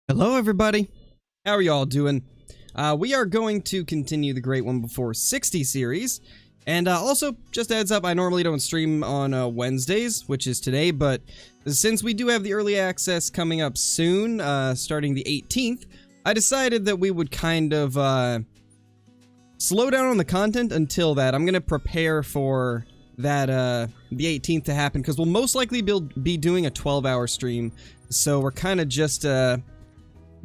Hello everybody, how are y'all doing? We are going to continue the Great One Before 60 series, and also, just a heads up, I normally don't stream on Wednesdays, which is today, but since we do have the early access coming up soon, starting the 18th, I decided that we would kind of slow down on the content until that. I'm going to prepare for that, the 18th to happen, because we'll most likely be doing a 12-hour stream, so we're kind of just,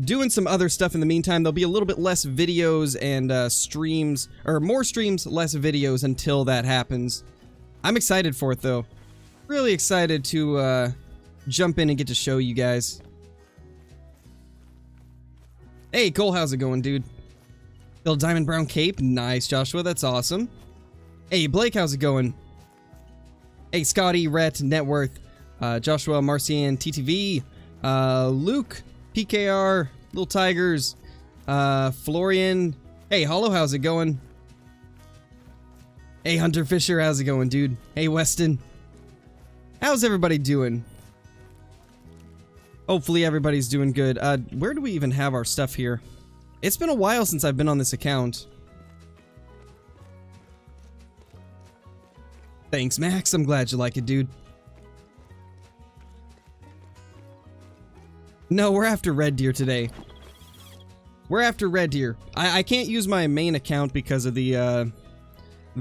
doing some other stuff in the meantime. There'll be a little bit less videos and streams, or more streams, less videos until that happens. I'm excited for it though. Really excited to jump in and get to show you guys. Hey Cole, how's it going, dude? Little diamond brown cape, nice Joshua, that's awesome. Hey Blake, how's it going? Hey Scotty, Rhett, Networth, Joshua, Marcian, TTV, Luke, PKR, Little Tigers, Florian. Hey, Hollow, how's it going? Hey, Hunter Fisher, how's it going, dude? Hey, Weston. How's everybody doing? Hopefully everybody's doing good. Where do we even have our stuff here? It's been a while since I've been on this account. Thanks, Max. I'm glad you like it, dude. No, we're after Red Deer today. We're after Red Deer. I can't use my main account because of the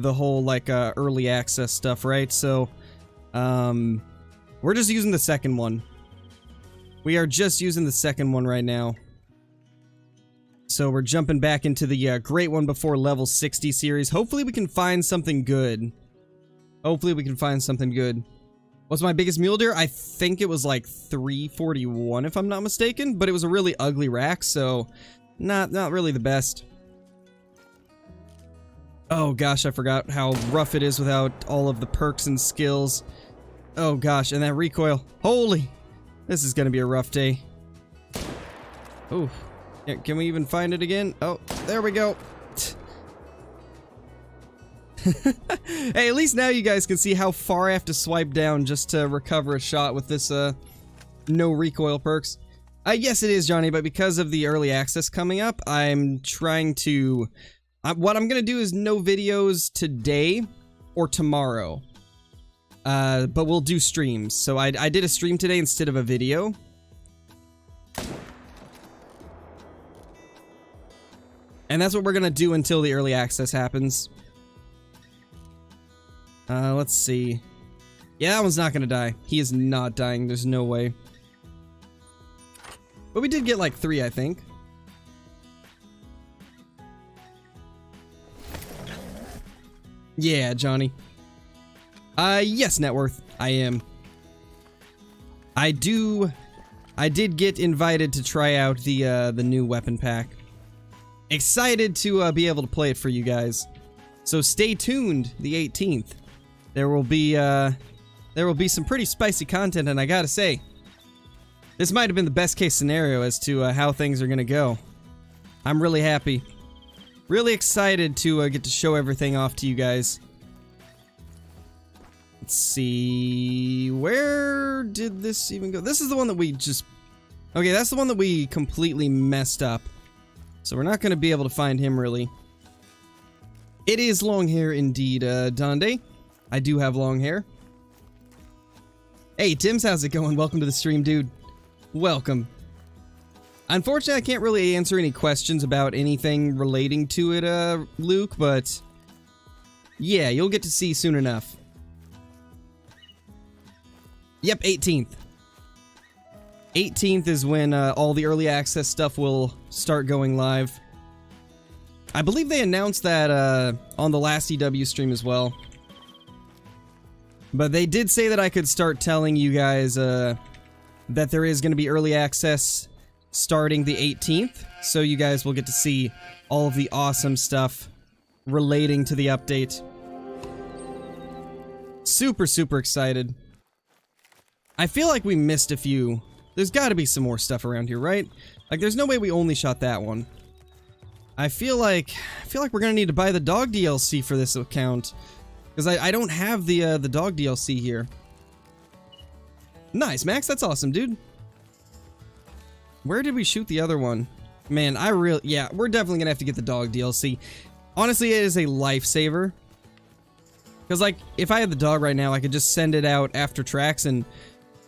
whole, like, early access stuff, right? So, we're just using the second one. We are just using the second one right now. So we're jumping back into the Great One Before Level 60 series. Hopefully we can find something good. Hopefully we can find something good. What's my biggest mule deer? I think it was like 341 if I'm not mistaken, but it was a really ugly rack, so not really the best. Oh gosh, I forgot how rough it is without all of the perks and skills. Oh gosh, and that recoil. Holy! This is gonna be a rough day. Oh, can we even find it again? Oh, there we go. Hey, at least now you guys can see how far I have to swipe down just to recover a shot with this, no recoil perks. Yes, it is, Johnny, but because of the early access coming up, I'm trying to... what I'm gonna do is no videos today or tomorrow. But we'll do streams. So I did a stream today instead of a video. And that's what we're gonna do until the early access happens. Let's see. Yeah, that one's not gonna die. He is not dying. There's no way. But we did get like 3, I think. Yeah, Johnny. Yes, Networth. I am. I did get invited to try out the new weapon pack. Excited to be able to play it for you guys. So stay tuned the 18th. There will be some pretty spicy content, and I gotta say, this might have been the best case scenario as to how things are gonna go. I'm really happy. Really excited to get to show everything off to you guys. Let's see... where did this even go? This is the one that we just... okay, that's the one that we completely messed up. So we're not gonna be able to find him, really. It is long hair indeed, Donde. I do have long hair. Hey, Tim's, how's it going? Welcome to the stream, dude. Welcome. Unfortunately, I can't really answer any questions about anything relating to it, Luke, but... yeah, you'll get to see soon enough. Yep, 18th. 18th is when all the early access stuff will start going live. I believe they announced that on the last EW stream as well. But they did say that I could start telling you guys that there is going to be early access starting the 18th, so you guys will get to see all of the awesome stuff relating to the update. Super, super excited. I feel like we missed a few. There's got to be some more stuff around here, right? Like, there's no way we only shot that one. I feel like we're going to need to buy the dog DLC for this account. Because I don't have the dog DLC here. Nice, Max. That's awesome, dude. Where did we shoot the other one? Man, yeah, we're definitely gonna have to get the dog DLC. Honestly, it is a lifesaver. Because, like, if I had the dog right now, I could just send it out after tracks and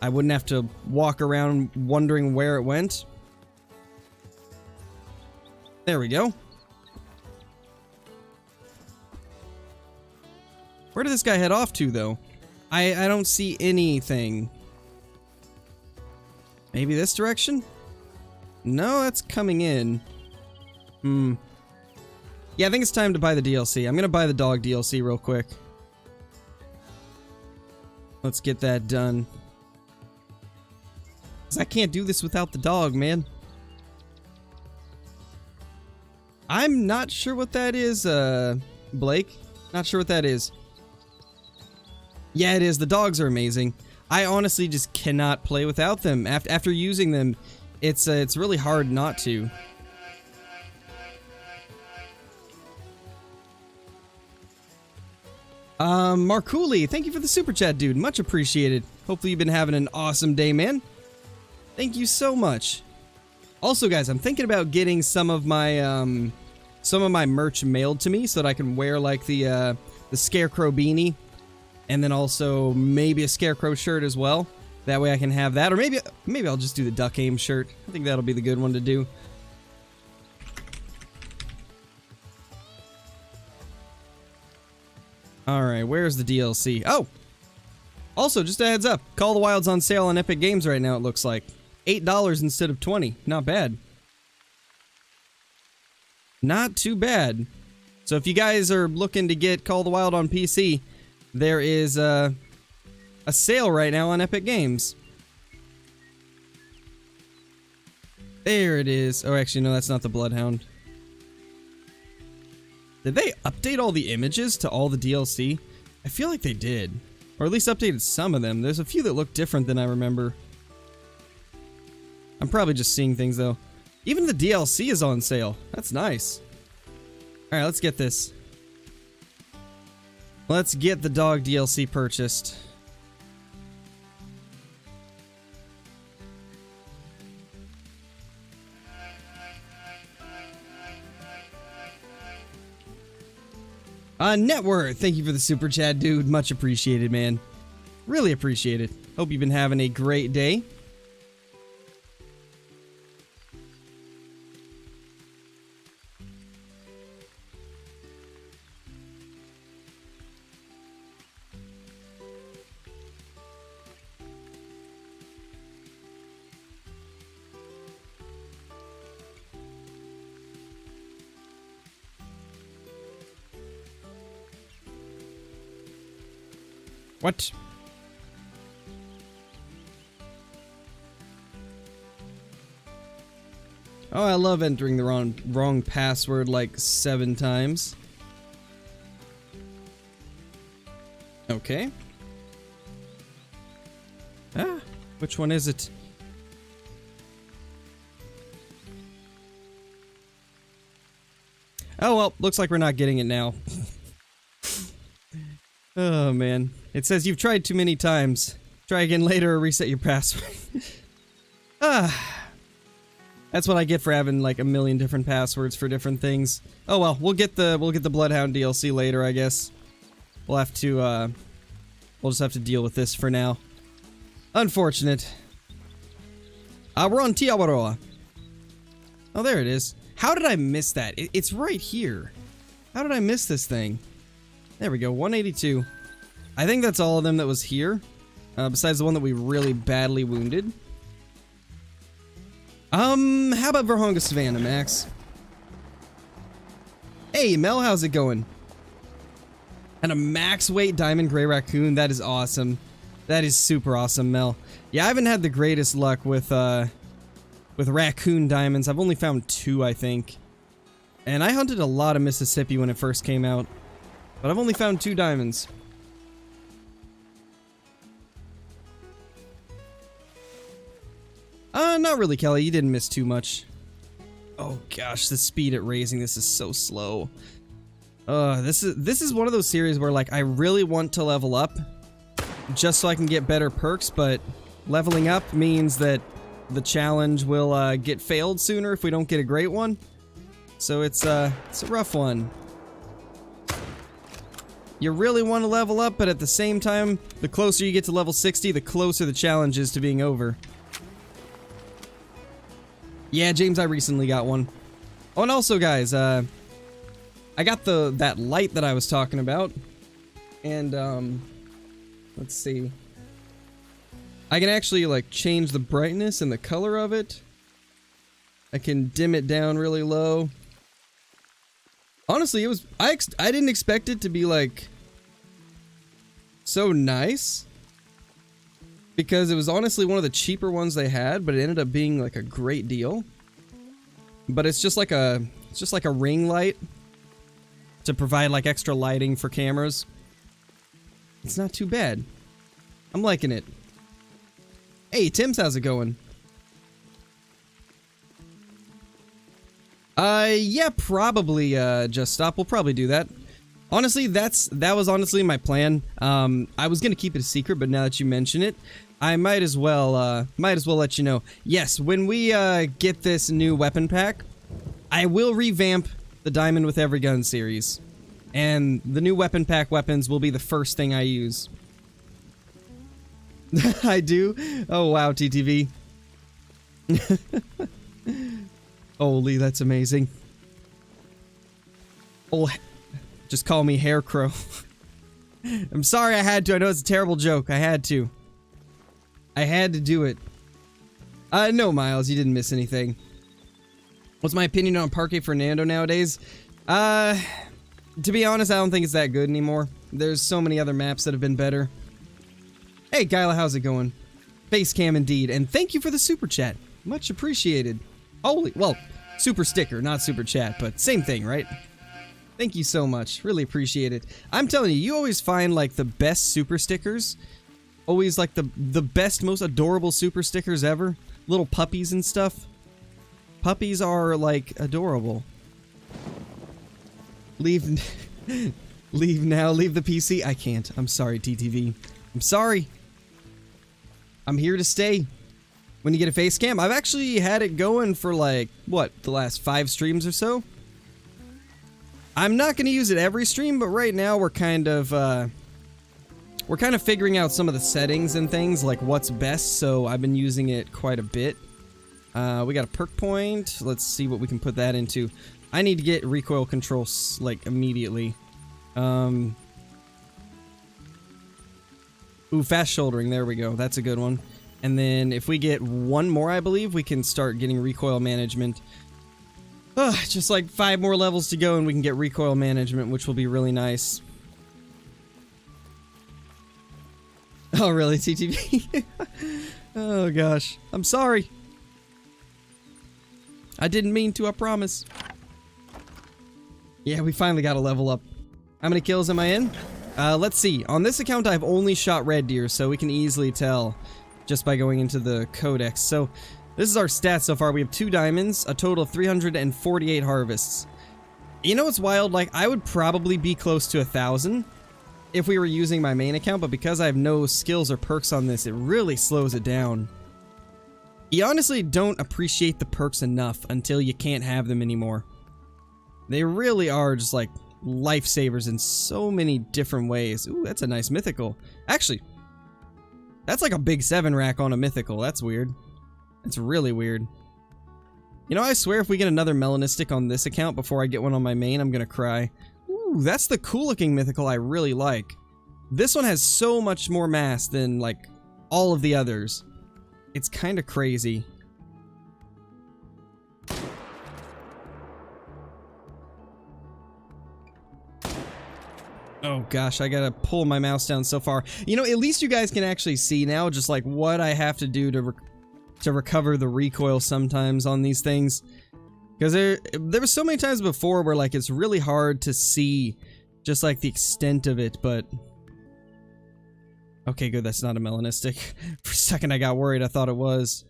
I wouldn't have to walk around wondering where it went. There we go. Where did this guy head off to, though? I don't see anything. Maybe this direction? No, that's coming in. Yeah, I think it's time to buy the DLC. I'm gonna buy the dog DLC real quick. Let's get that done. 'Cause I can't do this without the dog, man. I'm not sure what that is, Blake. Not sure what that is. Yeah, it is. The dogs are amazing. I honestly just cannot play without them. After using them, it's really hard not to. Marcooley, thank you for the super chat, dude. Much appreciated. Hopefully you've been having an awesome day, man. Thank you so much. Also, guys, I'm thinking about getting some of my merch mailed to me so that I can wear like the Scarecrow beanie, and then also maybe a Scarecrow shirt as well. That way I can have that, or maybe I'll just do the Duck Aim shirt. I think that'll be the good one to do. Alright, where's the DLC? Oh! Also, just a heads up, Call of the Wild's on sale on Epic Games right now, it looks like. $8 instead of $20. Not bad. Not too bad. So if you guys are looking to get Call of the Wild on PC, there is a sale right now on Epic Games. There it is. Oh, actually, no, that's not the Bloodhound. Did they update all the images to all the DLC? I feel like they did. Or at least updated some of them. There's a few that look different than I remember. I'm probably just seeing things, though. Even the DLC is on sale. That's nice. Alright, let's get this. Let's get the dog DLC purchased. Network, thank you for the super chat, dude. Much appreciated, man. Really appreciate it. Hope you've been having a great day. What? Oh, I love entering the wrong password like 7 times. Okay. Ah, which one is it? Oh well, looks like we're not getting it now. Oh man. It says you've tried too many times. Try again later or reset your password. That's what I get for having like a million different passwords for different things. Oh well, we'll get the Bloodhound DLC later, I guess. We'll have to we'll just have to deal with this for now. Unfortunate. We're on Tiawaroa. Oh, there it is. How did I miss that? It's right here. How did I miss this thing? There we go, 182. I think that's all of them that was here, besides the one that we really badly wounded. How about Verhonga Savannah, Max? Hey, Mel, how's it going? And a max weight diamond gray raccoon, that is awesome. That is super awesome, Mel. Yeah, I haven't had the greatest luck with raccoon diamonds. I've only found 2, I think. And I hunted a lot of Mississippi when it first came out. But I've only found 2 diamonds. Not really, Kelly. You didn't miss too much. Oh gosh, the speed at raising this is so slow. This is one of those series where like I really want to level up just so I can get better perks, but leveling up means that the challenge will get failed sooner if we don't get a great one. So it's a rough one. You really want to level up, but at the same time, the closer you get to level 60, the closer the challenge is to being over. Yeah, James, I recently got one. Oh, and also, guys, I got that light that I was talking about. And, let's see. I can actually, like, change the brightness and the color of it. I can dim it down really low. Honestly, it was... I didn't expect it to be, like... so nice. Because it was honestly one of the cheaper ones they had, but it ended up being, like, a great deal. But it's just like a... it's just like a ring light. To provide, like, extra lighting for cameras. It's not too bad. I'm liking it. Hey, Tim's, how's it going? Yeah, probably, Just Stop. We'll probably do that. Honestly, that was honestly my plan. I was gonna keep it a secret, but now that you mention it, I might as well let you know. Yes, when we, get this new weapon pack, I will revamp the Diamond with Every Gun series. And the new weapon pack weapons will be the first thing I use. I do? Oh, wow, TTV. Holy, that's amazing. Oh, just call me Hair Crow. I'm sorry I had to. I know it's a terrible joke. I had to. I had to do it. No, Miles, you didn't miss anything. What's my opinion on Parque Fernando nowadays? To be honest, I don't think it's that good anymore. There's so many other maps that have been better. Hey, Gyla, how's it going? Facecam indeed, and thank you for the super chat. Much appreciated. Holy, well, super sticker, not super chat, but same thing, right? Thank you so much. Really appreciate it. I'm telling you, you always find, like, the best super stickers. Always, like, the best, most adorable super stickers ever. Little puppies and stuff. Puppies are, like, adorable. Leave... leave now. Leave the PC. I can't. I'm sorry, TTV. I'm sorry. I'm here to stay. When you get a face cam, I've actually had it going for like, what, the last 5 streams or so? I'm not going to use it every stream, but right now we're kind of figuring out some of the settings and things, like what's best, so I've been using it quite a bit. We got a perk point. Let's see what we can put that into. I need to get recoil control, like, immediately. Ooh, fast shouldering, there we go. That's a good one. And then if we get one more, I believe, we can start getting recoil management. Just like 5 more levels to go and we can get recoil management, which will be really nice. Oh, really, TTV? Oh, gosh. I'm sorry. I didn't mean to, I promise. Yeah, we finally got a level up. How many kills am I in? Let's see. On this account, I've only shot red deer, so we can easily tell just by going into the codex. So, this is our stats so far. We have 2 diamonds, a total of 348 harvests. You know what's wild? Like, I would probably be close to 1,000 if we were using my main account, but because I have no skills or perks on this, it really slows it down. You honestly don't appreciate the perks enough until you can't have them anymore. They really are just like lifesavers in so many different ways. Ooh, that's a nice mythical. Actually, that's like a big 7 rack on a mythical. That's weird. That's really weird. You know, I swear if we get another melanistic on this account before I get one on my main, I'm gonna cry. Ooh, that's the cool looking mythical I really like. This one has so much more mass than, like, all of the others. It's kind of crazy. Oh gosh, I gotta pull my mouse down so far. You know, at least you guys can actually see now just like what I have to do to recover the recoil sometimes on these things. Because there were so many times before where like it's really hard to see just like the extent of it, but... Okay, good, that's not a melanistic. For a second I got worried, I thought it was.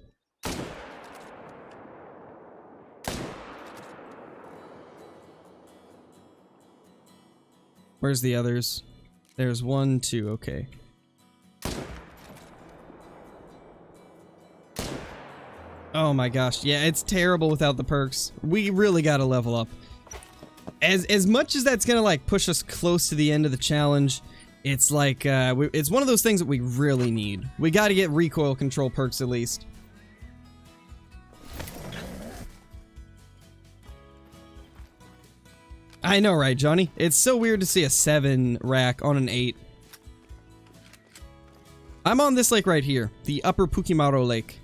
Where's the others? There's 1, 2, okay. Oh my gosh. Yeah, it's terrible without the perks. We really gotta level up. As much as that's gonna like push us close to the end of the challenge, it's like it's one of those things that we really need. We gotta get recoil control perks at least. I know, right, Johnny? It's so weird to see a 7 rack on an 8. I'm on this lake right here, the Upper Pukimaro Lake.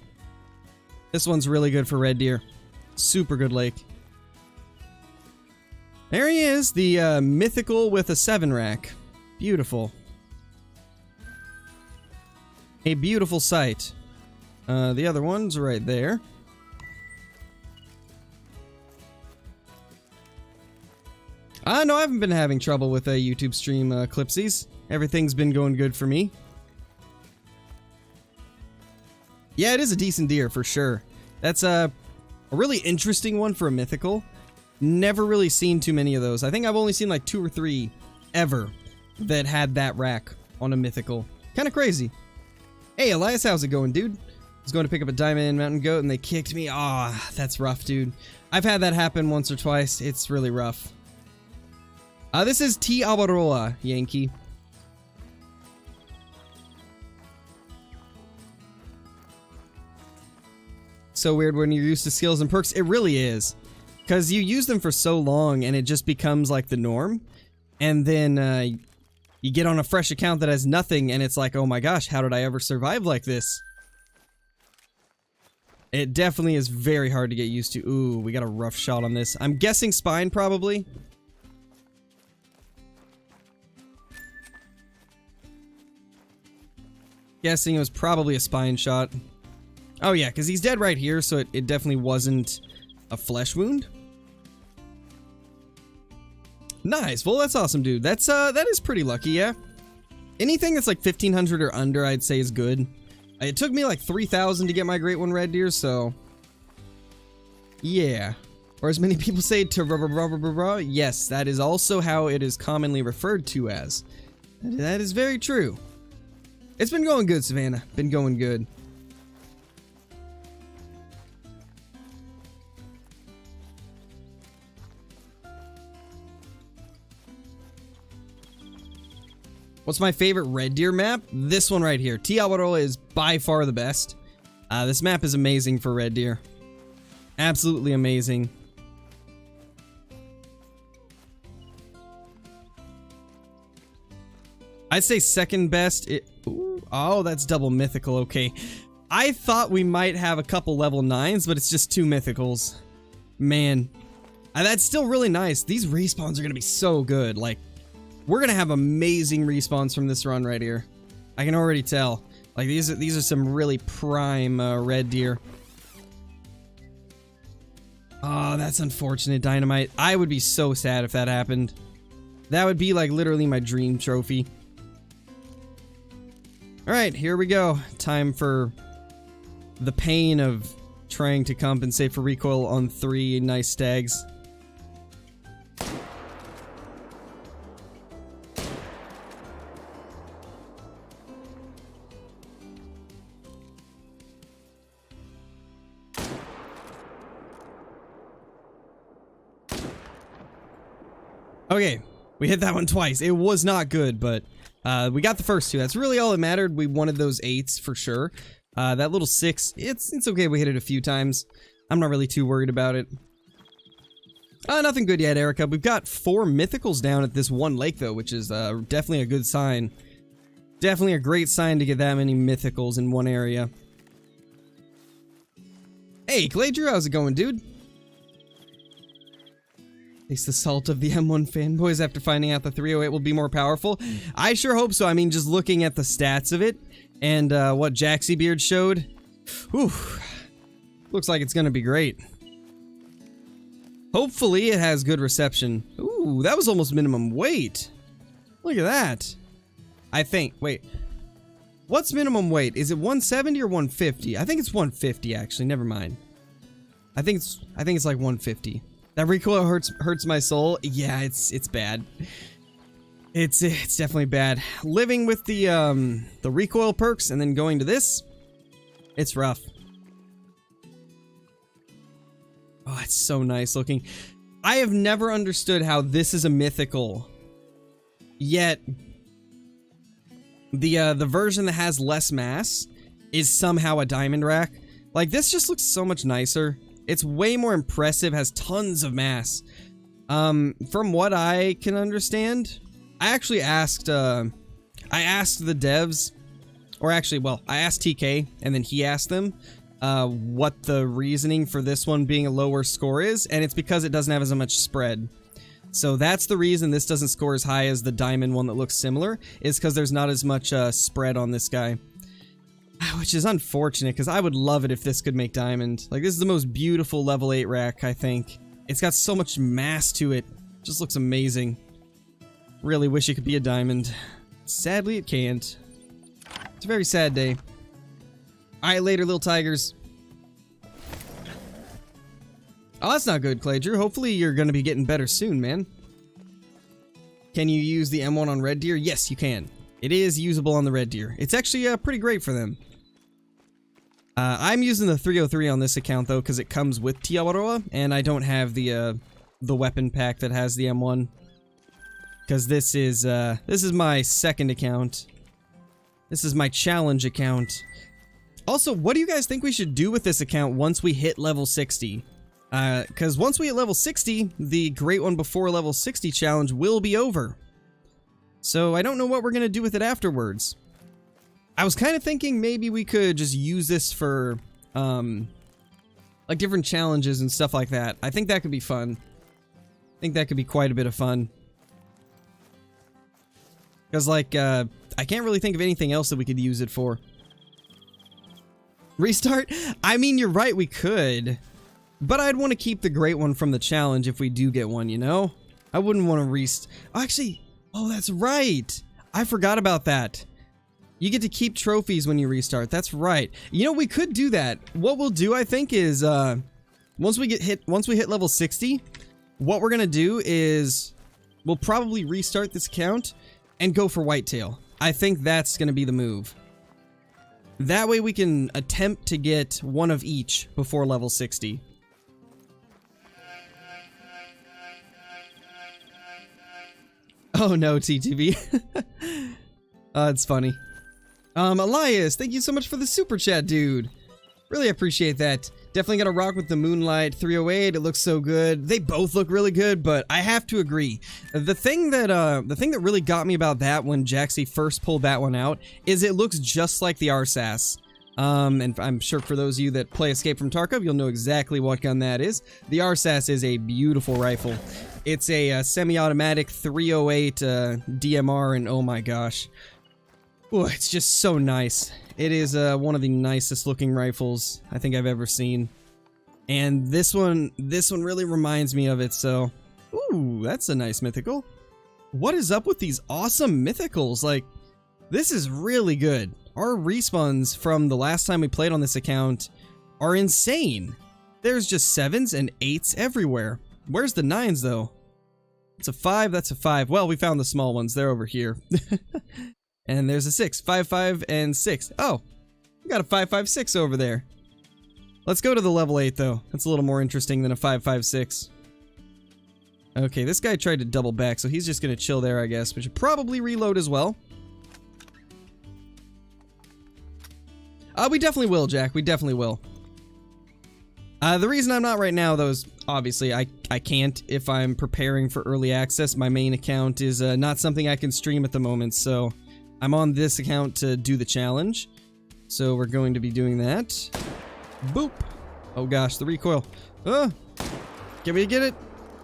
This one's really good for red deer. Super good lake. There he is, the mythical with a 7 rack. Beautiful. A beautiful sight. The other one's right there. No, I haven't been having trouble with a YouTube stream clipsies. Everything's been going good for me. Yeah, it is a decent deer for sure. That's a really interesting one for a mythical. Never really seen too many of those. I think I've only seen like 2 or 3 ever that had that rack on a mythical. Kind of crazy. Hey, Elias, how's it going, dude? I was going to pick up a diamond mountain goat and they kicked me. Ah, that's rough, dude. I've had that happen once or twice. It's really rough. This is T. Albaroa, Yankee. So weird when you're used to skills and perks. It really is. Because you use them for so long and it just becomes like the norm. And then you get on a fresh account that has nothing and it's like, oh my gosh, how did I ever survive like this? It definitely is very hard to get used to. Ooh, we got a rough shot on this. I'm guessing spine probably. Guessing it was probably a spine shot. Oh yeah, because he's dead right here, so it definitely wasn't a flesh wound. Nice, well that's awesome, dude. That's that is pretty lucky, yeah. Anything that's like 1500 or under, I'd say is good. It took me like 3000 to get my Great One Red Deer, so yeah. Or as many people say, yes, that is also how it is commonly referred to as. That is very true. It's been going good, Savannah. Been going good. What's my favorite red deer map? This one right here. T. Albaroa is by far the best. This map is amazing for red deer. Absolutely amazing. I'd say second best. Ooh, oh, that's double mythical. Okay. I thought we might have a couple level 9s, but it's just 2 mythicals. Man. That's still really nice. These respawns are going to be so good. Like, we're going to have amazing respawns from this run right here. I can already tell. Like, these are some really prime red deer. Oh, that's unfortunate, Dynamite. I would be so sad if that happened. That would be like literally my dream trophy. Alright, here we go. Time for the pain of trying to compensate for recoil on 3 nice stags. Okay, we hit that one twice. It was not good, but we got the first 2. That's really all that mattered. We wanted those 8s for sure. That little 6, it's okay. We hit it a few times. I'm not really too worried about it. Nothing good yet, Erica. We've got 4 mythicals down at this one lake, though, which is definitely a good sign. Definitely a great sign to get that many mythicals in one area. Hey, Clay Drew, how's it going, dude? Taste the salt of the M1 fanboys after finding out the 308 will be more powerful. I sure hope so. I mean, just looking at the stats of it and what Jaxie Beard showed, whew, looks like it's gonna be great. Hopefully it has good reception. Ooh, that was almost minimum weight. Look at that. I think, wait, what's minimum weight? Is it 170 or 150? I think it's 150 actually, never mind. I think it's like 150. That recoil hurts my soul. Yeah, it's bad. It's definitely bad. Living with the recoil perks and then going to this, it's rough. Oh, it's so nice looking. I have never understood how this is a mythical, yet the version that has less mass is somehow a diamond rack. Like, this just looks so much nicer. It's way more impressive, has tons of mass. From what I can understand, I actually asked, I asked the devs, or actually, well, I asked TK, and then he asked them, what the reasoning for this one being a lower score is, and it's because it doesn't have as much spread. So that's the reason this doesn't score as high as the diamond one that looks similar, is because there's not as much spread on this guy. Which is unfortunate, because I would love it if this could make diamond. Like, this is the most beautiful level 8 rack, I think. It's got so much mass to it. Just looks amazing. Really wish it could be a diamond. Sadly, it can't. It's a very sad day. Alright, later, little tigers. Oh, that's not good, Clay Drew. Hopefully you're going to be getting better soon, man. Can you use the M1 on red deer? Yes, you can. It is usable on the red deer. It's actually pretty great for them. I'm using the 303 on this account, though, because it comes with Tiawaroa, and I don't have the weapon pack that has the M1. Because this is my second account. This is my challenge account. Also, what do you guys think we should do with this account once we hit level 60? Because once we hit level 60, the Great One Before Level 60 challenge will be over. So I don't know what we're going to do with it afterwards. I was kind of thinking maybe we could just use this for, like different challenges and stuff like that. I think that could be fun. I think that could be quite a bit of fun. Because, like, I can't really think of anything else that we could use it for. Restart? I mean, you're right, we could. But I'd want to keep the Great One from the challenge if we do get one, you know? I wouldn't want to actually, oh, that's right. I forgot about that. You get to keep trophies when you restart. That's right. You know, we could do that. What we'll do, I think, is once we hit level 60, what we're gonna do is we'll probably restart this account and go for whitetail. I think that's gonna be the move. That way we can attempt to get one of each before level 60. Oh no, TTV. It's funny. Elias, thank you so much for the super chat, dude. Really appreciate that. Definitely gotta rock with the Moonlight 308. It looks so good. They both look really good, but I have to agree. The thing that really got me about that when Jaxie first pulled that one out is it looks just like the RSAS. And I'm sure for those of you that play Escape from Tarkov, you'll know exactly what gun that is. The RSAS is a beautiful rifle. It's a semi-automatic 308 DMR, and oh my gosh. Ooh, it's just so nice. It is one of the nicest looking rifles I think I've ever seen. And this one really reminds me of it, so... Ooh, that's a nice mythical. What is up with these awesome mythicals? Like, this is really good. Our respawns from the last time we played on this account are insane. There's just 7s and 8s everywhere. Where's the 9s, though? It's a 5, that's a 5. Well, we found the small ones. They're over here. And there's a 6. 5, 5, and 6. Oh, we got a 5, 5, 6 over there. Let's go to the level 8, though. That's a little more interesting than a 5, 5, 6. Okay, this guy tried to double back, so he's just gonna chill there, I guess. We should probably reload as well. We definitely will, Jack. We definitely will. The reason I'm not right now, though, is obviously I can't if I'm preparing for early access. My main account is not something I can stream at the moment, so I'm on this account to do the challenge. So we're going to be doing that. Boop. Oh gosh, the recoil. Can we get it?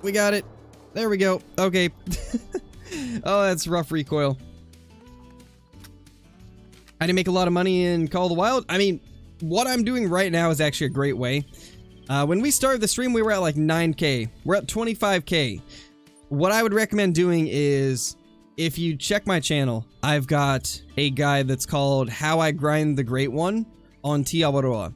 We got it. There we go. Okay. Oh, that's rough recoil. I didn't make a lot of money in Call of the Wild. I mean, what I'm doing right now is actually a great way. When we started the stream, we were at like 9K. We're at 25K. What I would recommend doing is, if you check my channel, I've got a guide that's called How I Grind the Great One on Tiawaroa.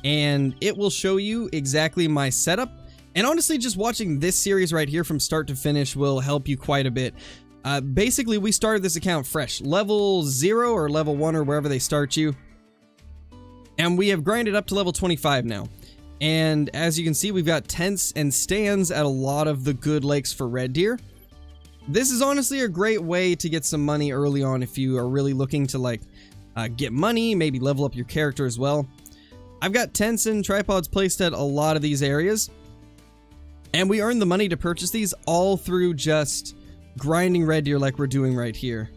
And it will show you exactly my setup. And honestly, just watching this series right here from start to finish will help you quite a bit. Basically, we started this account fresh. Level 0 or level 1 or wherever they start you. And we have grinded up to level 25 now. And as you can see, we've got tents and stands at a lot of the good lakes for red deer. This is honestly a great way to get some money early on if you are really looking to like get money, maybe level up your character as well. I've got tents and tripods placed at a lot of these areas, and we earn the money to purchase these all through just grinding red deer like we're doing right here.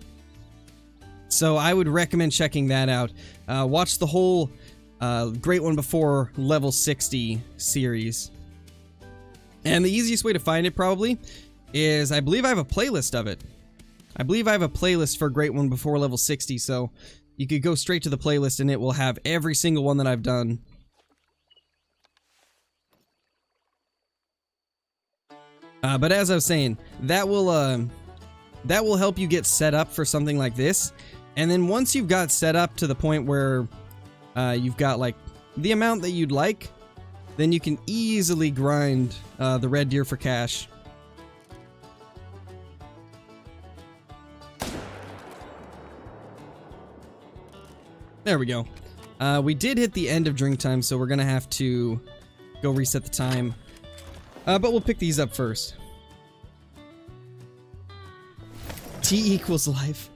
So I would recommend checking that out. Watch the whole Great One Before level 60 series. And the easiest way to find it probably is, I believe I have a playlist of it. I believe I have a playlist for Great One Before level 60, so you could go straight to the playlist and it will have every single one that I've done. But as I was saying, that will help you get set up for something like this. And then once you've got set up to the point where you've got like the amount that you'd like, then you can easily grind the red deer for cash. There we go. We did hit the end of drink time, so we're gonna have to go reset the time. But we'll pick these up first. Tea equals life.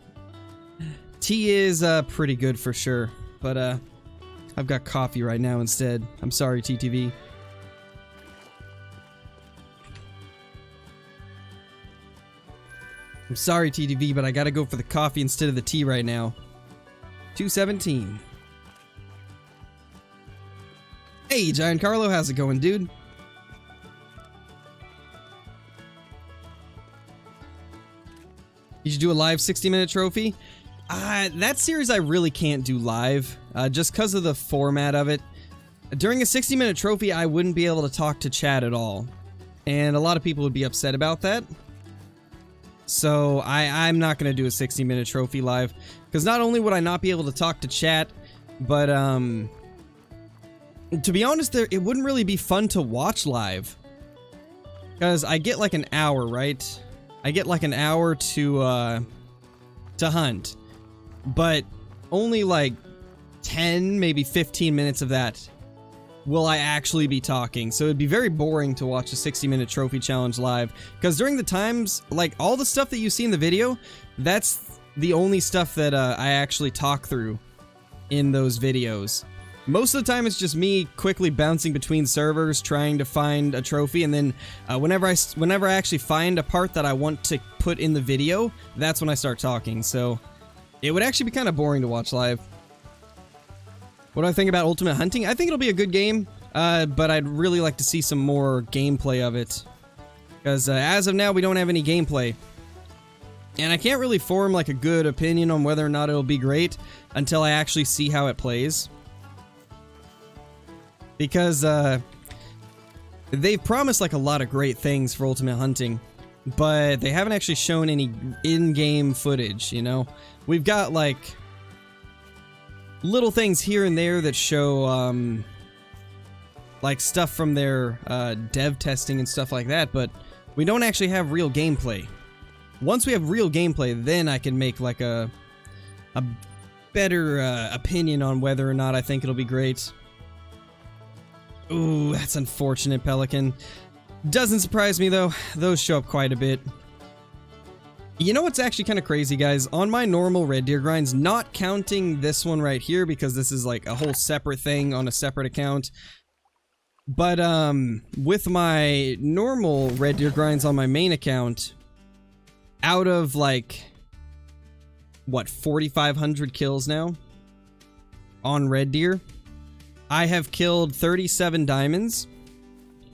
Tea is pretty good for sure, but I've got coffee right now instead. I'm sorry, TTV. I'm sorry, TTV, but I gotta go for the coffee instead of the tea right now. 217. Hey, Giancarlo, how's it going, dude? You should do a live 60-minute trophy. That series I really can't do live, just because of the format of it. During a 60-minute trophy, I wouldn't be able to talk to chat at all. And a lot of people would be upset about that. So I'm not going to do a 60-minute trophy live. Because not only would I not be able to talk to chat, but to be honest, it wouldn't really be fun to watch live. Because I get like an hour, right? I get like an hour to hunt. But only like 10, maybe 15 minutes of that will I actually be talking. So it'd be very boring to watch a 60-minute trophy challenge live. Because during the times, like all the stuff that you see in the video, that's the only stuff that I actually talk through in those videos. Most of the time it's just me quickly bouncing between servers trying to find a trophy, and then whenever I actually find a part that I want to put in the video, that's when I start talking. So it would actually be kind of boring to watch live. What do I think about Ultimate Hunting? I think it'll be a good game, but I'd really like to see some more gameplay of it. Because as of now, we don't have any gameplay. And I can't really form like a good opinion on whether or not it'll be great until I actually see how it plays. Because they've promised like a lot of great things for Ultimate Hunting, but they haven't actually shown any in-game footage, you know? We've got like little things here and there that show like stuff from their dev testing and stuff like that, but we don't actually have real gameplay. Once we have real gameplay, then I can make like a better opinion on whether or not I think it'll be great. Ooh, that's unfortunate, Pelican. Doesn't surprise me, though. Those show up quite a bit. You know what's actually kind of crazy, guys? On my normal red deer grinds, not counting this one right here, because this is like a whole separate thing on a separate account. But, with my normal red deer grinds on my main account, out of like, what, 4,500 kills now? On red deer? I have killed 37 diamonds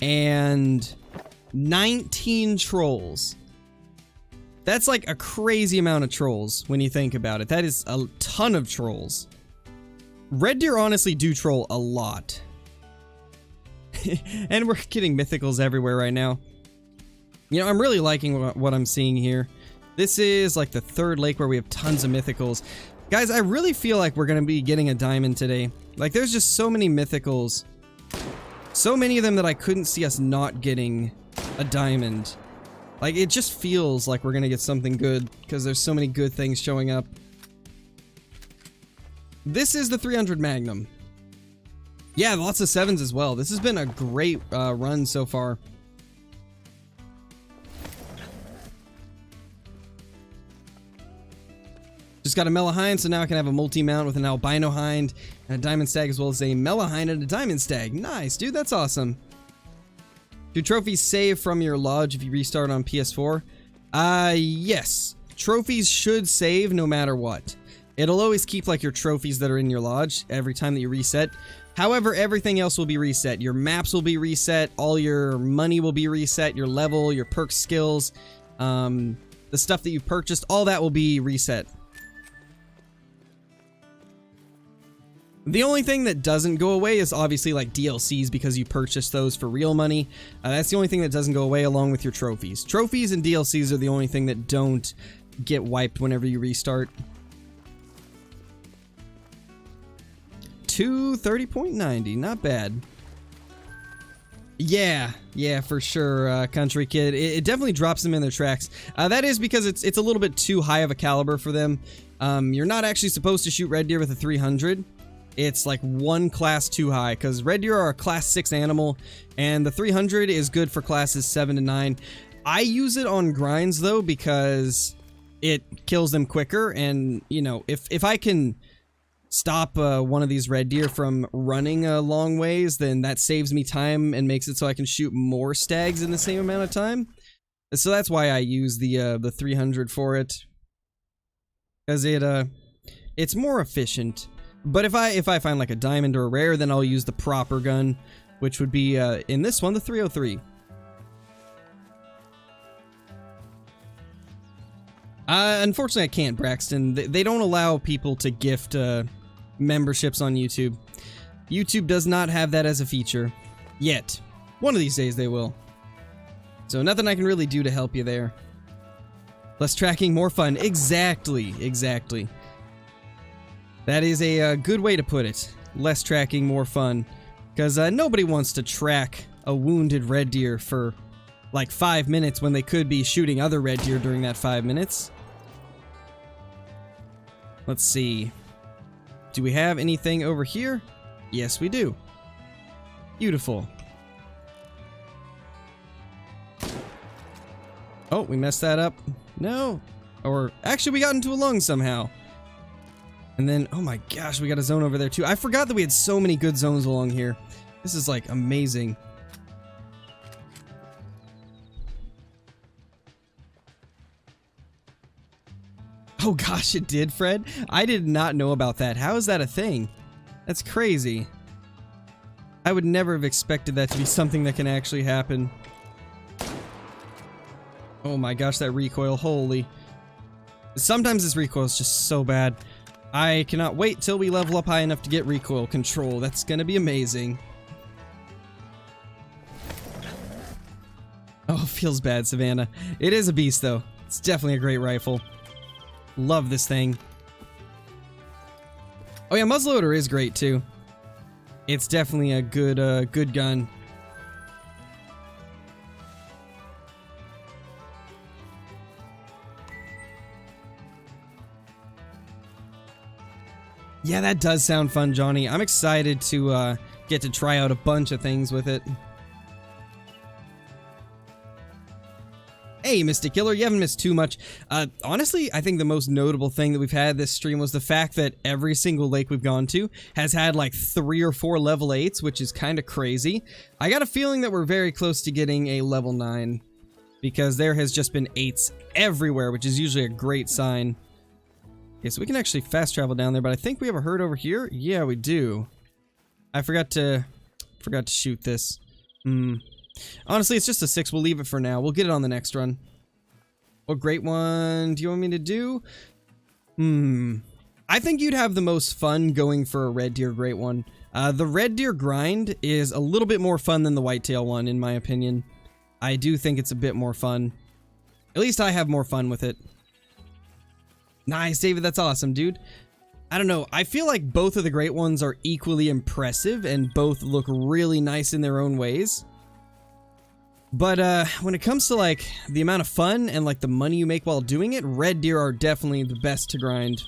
and 19 trolls. That's like a crazy amount of trolls when you think about it. That is a ton of trolls. Red deer honestly do troll a lot. And we're getting mythicals everywhere right now. You know, I'm really liking what I'm seeing here. This is like the third lake where we have tons of mythicals. Guys, I really feel like we're going to be getting a diamond today. Like, there's just so many mythicals. So many of them that I couldn't see us not getting a diamond. Like, it just feels like we're going to get something good because there's so many good things showing up. This is the 300 Magnum. Yeah, lots of 7s as well. This has been a great run so far. Just got a Mellow Hind, so now I can have a multi-mount with an Albino Hind and a Diamond Stag, as well as a Mellow Hind and a Diamond Stag. Nice, dude, that's awesome. Do trophies save from your lodge if you restart on PS4? Yes. Trophies should save no matter what. It'll always keep like your trophies that are in your lodge every time that you reset. However, everything else will be reset. Your maps will be reset, all your money will be reset, your level, your perk skills, the stuff that you purchased, all that will be reset. The only thing that doesn't go away is obviously like DLCs, because you purchased those for real money. That's the only thing that doesn't go away, along with your trophies. Trophies and DLCs are the only thing that don't get wiped whenever you restart. 230.90, not bad. Yeah, for sure, Country Kid. It definitely drops them in their tracks. That is because it's a little bit too high of a caliber for them. You're not actually supposed to shoot red deer with a 300. It's like one class too high, because red deer are a class 6 animal, and the 300 is good for classes 7 to 9. I use it on grinds though, because it kills them quicker, and you know, if I can stop one of these red deer from running a long ways, then that saves me time and makes it so I can shoot more stags in the same amount of time. So that's why I use the 300 for it, because it's more efficient. But if I find like a diamond or a rare, then I'll use the proper gun, which would be in this one the 303. Unfortunately, I can't, Braxton. They don't allow people to gift memberships on YouTube. YouTube does not have that as a feature yet. One of these days they will. So nothing I can really do to help you there. Less tracking, more fun. Exactly. That is a good way to put it. Less tracking, more fun. Because nobody wants to track a wounded red deer for like 5 minutes when they could be shooting other red deer during that 5 minutes. Let's see. Do we have anything over here? Yes, we do. Beautiful. Oh, we messed that up. No. Or actually, we got into a lung somehow. And then, oh my gosh, we got a zone over there too. I forgot that we had so many good zones along here. This is like amazing. Oh gosh, it did, Fred? I did not know about that. How is that a thing? That's crazy. I would never have expected that to be something that can actually happen. Oh my gosh, that recoil, holy. Sometimes this recoil is just so bad. I cannot wait till we level up high enough to get recoil control. That's gonna be amazing. Oh, feels bad, Savannah. It is a beast, though. It's definitely a great rifle. Love this thing. Oh yeah, muzzleloader is great, too. It's definitely a good gun. Yeah, that does sound fun, Johnny. I'm excited to get to try out a bunch of things with it. Hey, Mystic Killer, you haven't missed too much. Honestly, I think the most notable thing that we've had this stream was the fact that every single lake we've gone to has had like 3 or 4 level 8s, which is kind of crazy. I got a feeling that we're very close to getting a level 9, because there has just been 8s everywhere, which is usually a great sign. Okay, so we can actually fast travel down there, but I think we have a herd over here. Yeah, we do. I forgot to shoot this. Honestly, it's just a 6. We'll leave it for now. We'll get it on the next run. What great one do you want me to do? I think you'd have the most fun going for a red deer great one. The red deer grind is a little bit more fun than the whitetail one, in my opinion. I do think it's a bit more fun. At least I have more fun with it. Nice, David. That's awesome, dude. I don't know. I feel like both of the great ones are equally impressive and both look really nice in their own ways. But when it comes to like the amount of fun and like the money you make while doing it, red deer are definitely the best to grind.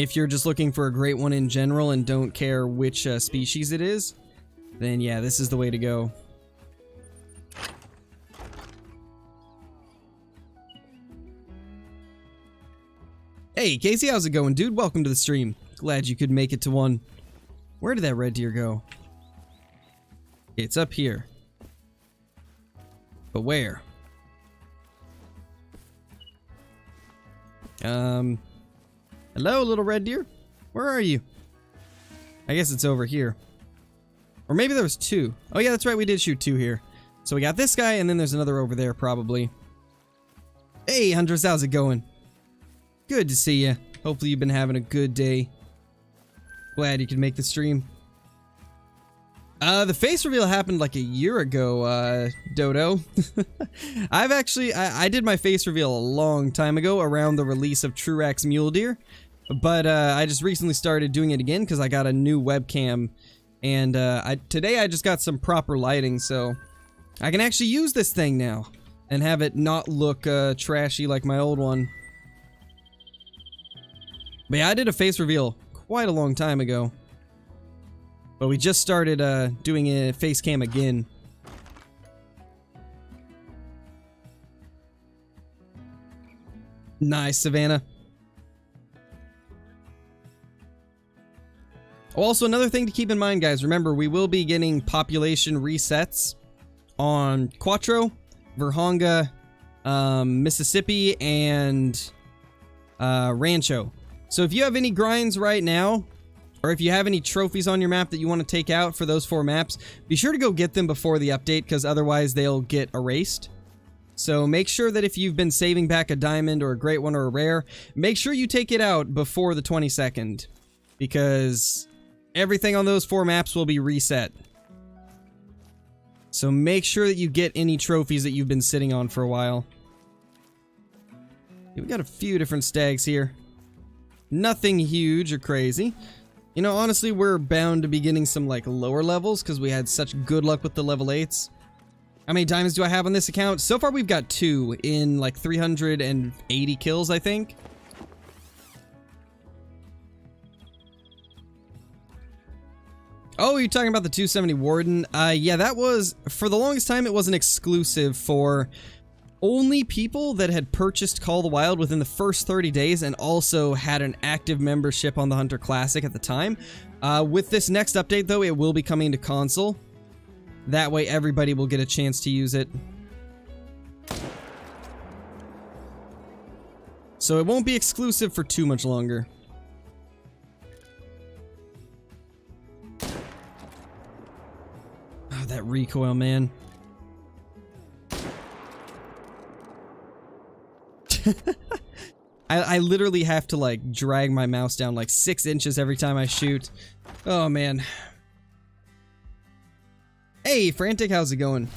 If you're just looking for a great one in general and don't care which species it is, then yeah, this is the way to go. Hey, Casey, how's it going, dude? Welcome to the stream. Glad you could make it to one. Where did that red deer go? It's up here. But where? Hello, little red deer? Where are you? I guess it's over here. Or maybe there was two. Oh yeah, that's right, we did shoot two here. So we got this guy, and then there's another over there, probably. Hey, Hunters, how's it going? Good to see you. Hopefully you've been having a good day. Glad you could make the stream. The face reveal happened like a year ago, Dodo. I did my face reveal a long time ago around the release of Truax Mule Deer. But, I just recently started doing it again because I got a new webcam. And, today I just got some proper lighting, so I can actually use this thing now. And have it not look, trashy like my old one. But yeah, I did a face reveal quite a long time ago. But we just started doing a face cam again. Nice, Savannah. Also, another thing to keep in mind, guys. Remember, we will be getting population resets on Quattro, Verhonga, Mississippi, and Rancho. So if you have any grinds right now, or if you have any trophies on your map that you want to take out for those 4 maps, be sure to go get them before the update, because otherwise they'll get erased. So make sure that if you've been saving back a diamond or a great one or a rare, make sure you take it out before the 22nd, because everything on those 4 maps will be reset. So make sure that you get any trophies that you've been sitting on for a while. We got a few different stags here. Nothing huge or crazy. You know, honestly, we're bound to be getting some, like, lower levels because we had such good luck with the level 8s. How many diamonds do I have on this account? So far, we've got 2 in, like, 380 kills, I think. Oh, you're talking about the 270 Warden? Yeah, that was, for the longest time, it was an exclusive for only people that had purchased Call of the Wild within the first 30 days and also had an active membership on the Hunter Classic at the time. With this next update, though, it will be coming to console. That way, everybody will get a chance to use it. So it won't be exclusive for too much longer. Oh, that recoil, man. I literally have to, like, drag my mouse down like 6 inches every time I shoot. Oh, man. Hey, Frantic, how's it going?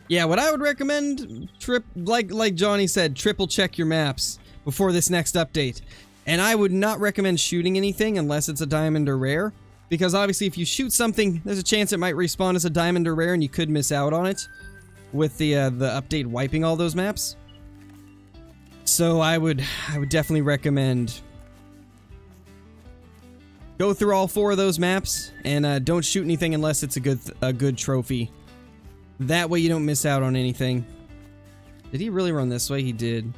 Yeah, what I would recommend, like Johnny said, triple check your maps before this next update. And I would not recommend shooting anything unless it's a diamond or rare. Because obviously if you shoot something, there's a chance it might respawn as a diamond or rare and you could miss out on it. With the update wiping all those maps. So I would definitely recommend go through all 4 of those maps and don't shoot anything unless it's a good trophy. That way you don't miss out on anything. Did he really run this way? He did.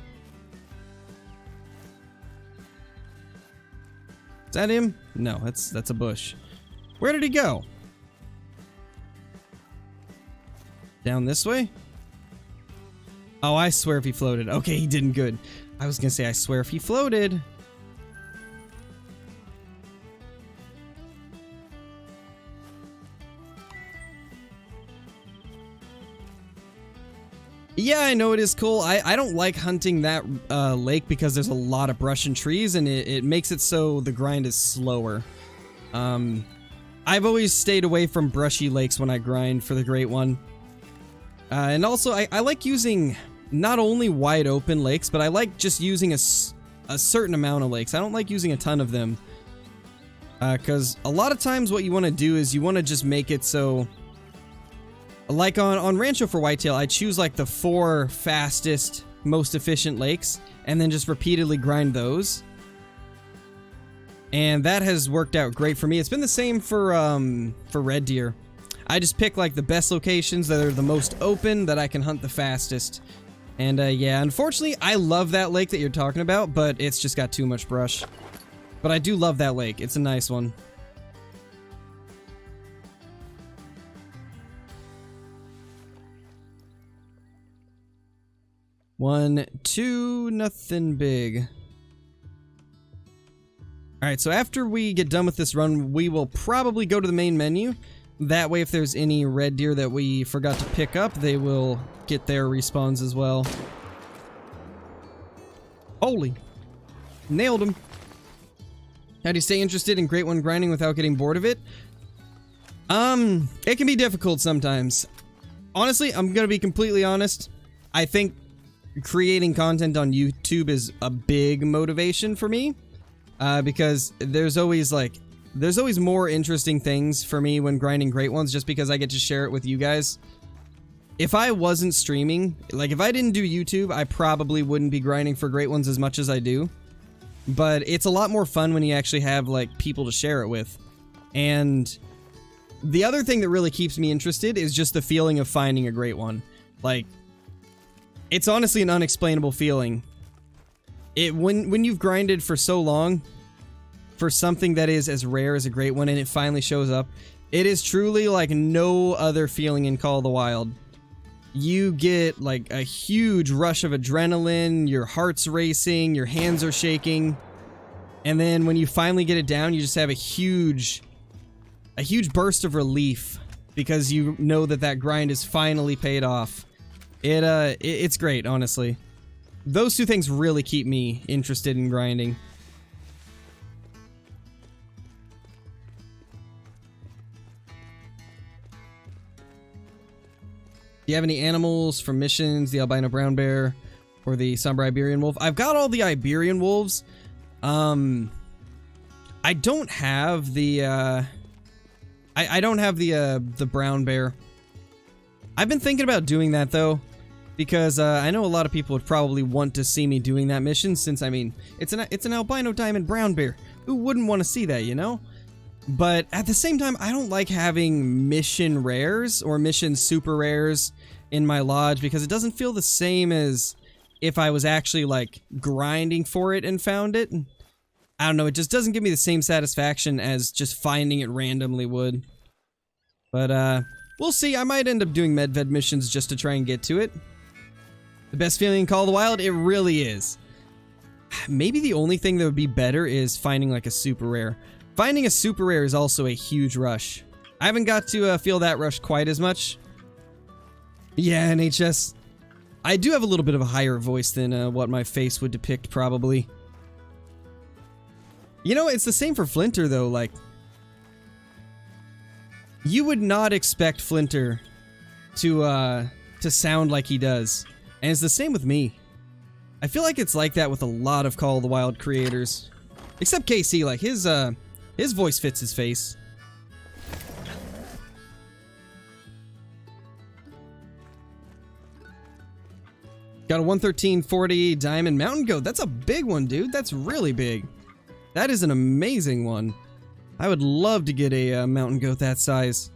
Is that him? No, that's a bush. Where did he go? Down this way? Oh, I swear if he floated. Okay, he didn't good. I was gonna say, I swear if he floated. Yeah, I know it is cool. I don't like hunting that lake because there's a lot of brush and trees, and it makes it so the grind is slower. I've always stayed away from brushy lakes when I grind for the Great One. And also, I like using not only wide open lakes, but I like just using a certain amount of lakes. I don't like using a ton of them. Because a lot of times what you want to do is you want to just make it so... Like on Rancho for Whitetail, I choose like the 4 fastest most efficient lakes, and then just repeatedly grind those. And that has worked out great for me. It's been the same for red deer. I just pick like the best locations that are the most open, that I can hunt the fastest. And yeah, unfortunately, I love that lake that you're talking about, but it's just got too much brush. But I do love that lake. It's a nice one. One, two, nothing big. Alright, so after we get done with this run, we will probably go to the main menu. That way, if there's any red deer that we forgot to pick up, they will get their respawns as well. Holy. Nailed him. How do you stay interested in Great One grinding without getting bored of it? It can be difficult sometimes. Honestly, I'm gonna be completely honest. I think creating content on YouTube is a big motivation for me. Because there's always more interesting things for me when grinding Great Ones, just because I get to share it with you guys. If I wasn't streaming, like if I didn't do YouTube, I probably wouldn't be grinding for Great Ones as much as I do. But it's a lot more fun when you actually have like people to share it with. And the other thing that really keeps me interested is just the feeling of finding a Great One. Like, it's honestly an unexplainable feeling. When you've grinded for so long for something that is as rare as a Great One and it finally shows up, it is truly like no other feeling in Call of the Wild. You get like a huge rush of adrenaline, your heart's racing, your hands are shaking, and then when you finally get it down, you just have a huge burst of relief because you know that that grind is finally paid off. It's great, honestly. Those two things really keep me interested in grinding. Do you have any animals from missions, the albino brown bear or the somber Iberian wolf? I've got all the Iberian wolves. I don't have the I don't have the brown bear. I've been thinking about doing that though, because I know a lot of people would probably want to see me doing that mission, since I mean it's an albino diamond brown bear. Who wouldn't want to see that, you know? But at the same time, I don't like having mission rares or mission super rares in my lodge, because it doesn't feel the same as if I was actually like grinding for it and found it. I don't know, it just doesn't give me the same satisfaction as just finding it randomly would. But we'll see. I might end up doing medved missions just to try and get to it. The best feeling in Call of the Wild? It really is. Maybe the only thing that would be better is finding like a super rare. Finding a super rare is also a huge rush. I haven't got to feel that rush quite as much. Yeah, NHS. I do have a little bit of a higher voice than what my face would depict, probably. You know, it's the same for Flinter, though. Like, you would not expect Flinter to sound like he does. And it's the same with me. I feel like it's like that with a lot of Call of the Wild creators. Except KC, like, his voice fits his face. Got a 11340 diamond mountain goat. That's a big one, dude. That's really big. That is an amazing one. I would love to get a mountain goat that size.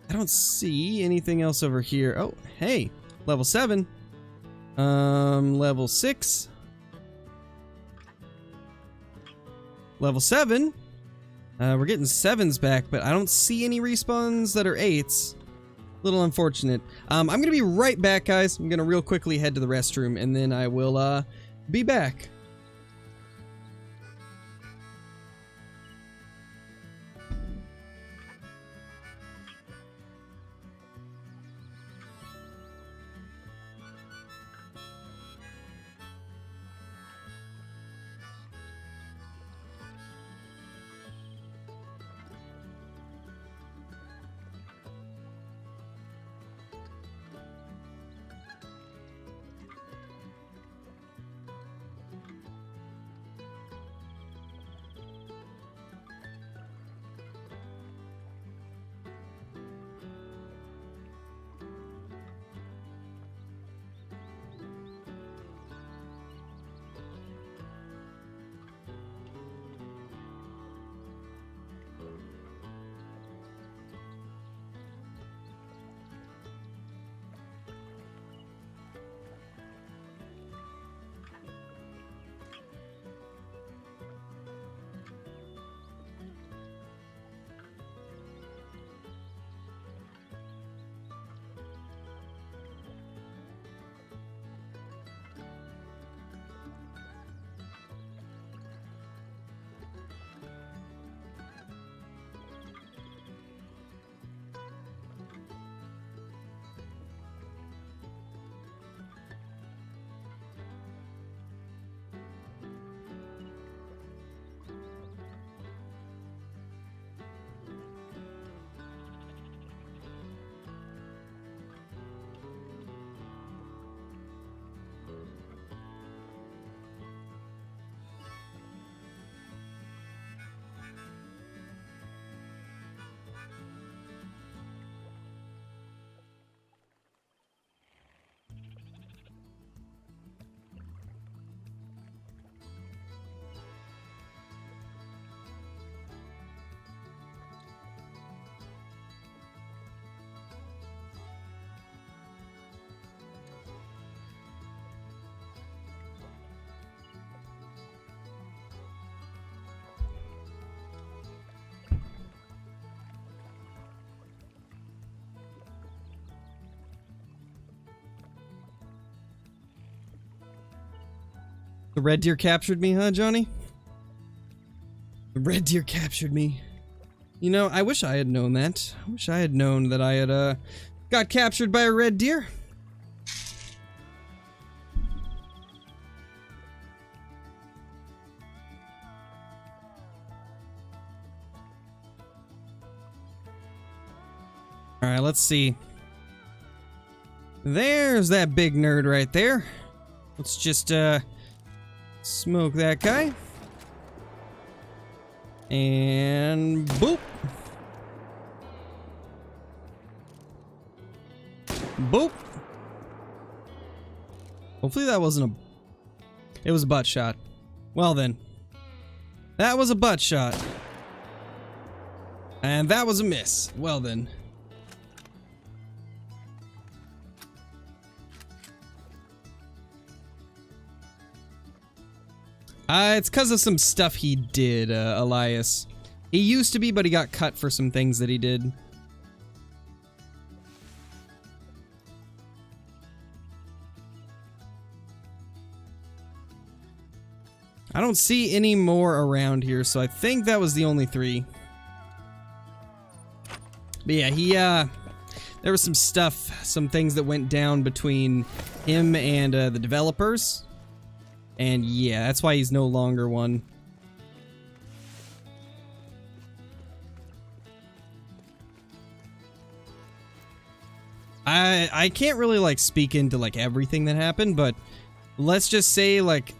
I don't see anything else over here. Oh, hey. Level 7. Level 6. Level 7. We're getting 7s back, but I don't see any respawns that are 8s. Little unfortunate. I'm gonna be right back, guys. I'm gonna real quickly head to the restroom, and then I will be back. The red deer captured me, huh, Johnny? The red deer captured me. You know, I wish I had known that. I wish I had known that I had, got captured by a red deer. Alright, let's see. There's that big nerd right there. Let's just, smoke that guy. And boop. Boop. Hopefully that wasn't a... It was a butt shot. Well then. That was a butt shot. And that was a miss. Well then. It's because of some stuff he did, Elias. He used to be, but he got cut for some things that he did. I don't see any more around here, so I think that was the only 3. But yeah, there was some stuff, some things that went down between him and the developers. And yeah, that's why he's no longer one. I can't really like speak into like everything that happened, but let's just say like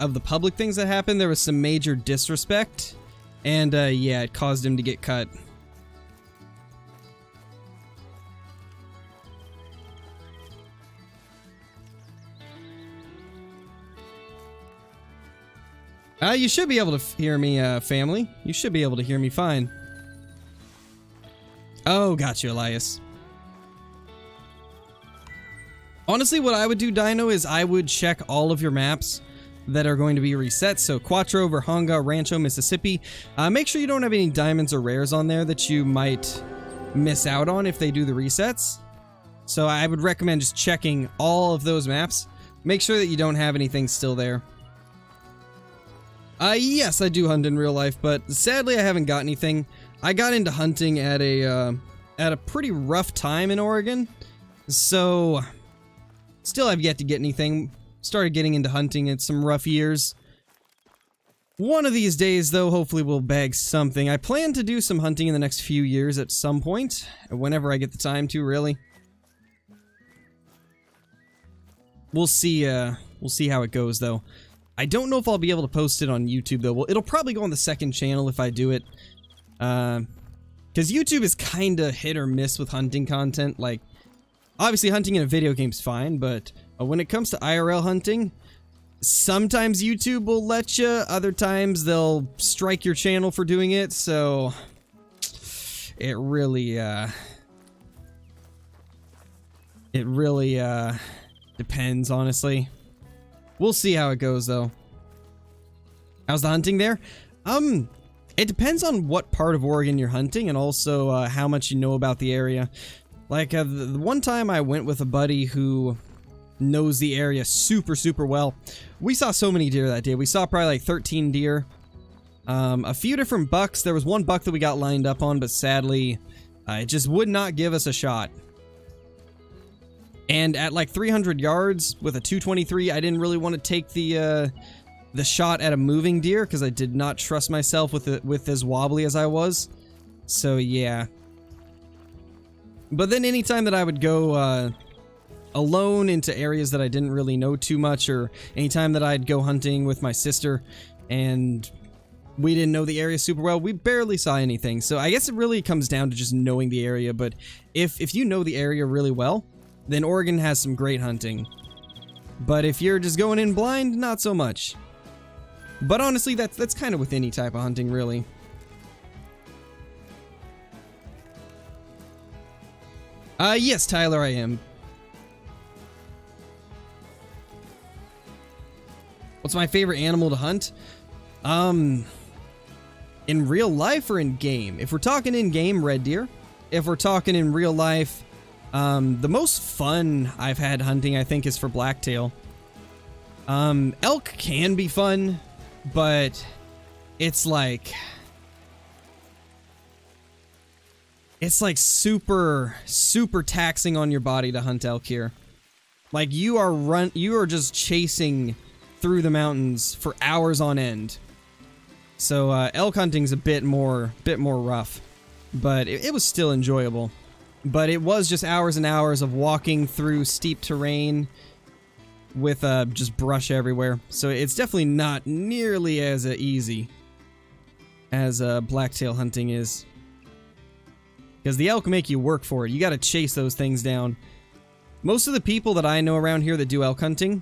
of the public things that happened, there was some major disrespect, and yeah, it caused him to get cut. You should be able to hear me, family. You should be able to hear me fine. Oh, got you, Elias. Honestly, what I would do, Dino, is I would check all of your maps that are going to be reset. So, Quattro, Verhonga, Rancho, Mississippi. Make sure you don't have any diamonds or rares on there that you might miss out on if they do the resets. So, I would recommend just checking all of those maps. Make sure that you don't have anything still there. Yes, I do hunt in real life, but sadly I haven't got anything. I got into hunting at a pretty rough time in Oregon, so still have yet to get anything. Started getting into hunting at some rough years. One of these days, though, hopefully we'll bag something. I plan to do some hunting in the next few years at some point, whenever I get the time to, really. We'll see how it goes, though. I don't know if I'll be able to post it on YouTube, though. Well, it'll probably go on the second channel if I do it. Because YouTube is kind of hit or miss with hunting content. Like, obviously hunting in a video game's fine, but when it comes to IRL hunting, sometimes YouTube will let you, other times they'll strike your channel for doing it, so it really depends, honestly. We'll see how it goes, though. How's the hunting there? It depends on what part of Oregon you're hunting, and also how much you know about the area. Like, the one time I went with a buddy who knows the area super, super well. We saw so many deer that day. We saw probably like 13 deer. A few different bucks. There was one buck that we got lined up on, but sadly, it just would not give us a shot. And at like 300 yards with a 223, I didn't really want to take the shot at a moving deer because I did not trust myself with as wobbly as I was. So yeah. But then anytime that I would go alone into areas that I didn't really know too much, or anytime that I'd go hunting with my sister and we didn't know the area super well, we barely saw anything. So I guess it really comes down to just knowing the area. But if you know the area really well, then Oregon has some great hunting. But if you're just going in blind, not so much. But honestly, that's kind of with any type of hunting, really. Yes, Tyler, I am. What's my favorite animal to hunt? In real life or in game? If we're talking in game, red deer. If we're talking in real life, the most fun I've had hunting, I think, is for blacktail. Elk can be fun, but it's like super taxing on your body to hunt elk here. Like you are just chasing through the mountains for hours on end. So elk hunting's a bit more rough, but it was still enjoyable. But it was just hours and hours of walking through steep terrain with just brush everywhere. So it's definitely not nearly as easy as blacktail hunting is. Because the elk make you work for it. You gotta chase those things down. Most of the people that I know around here that do elk hunting,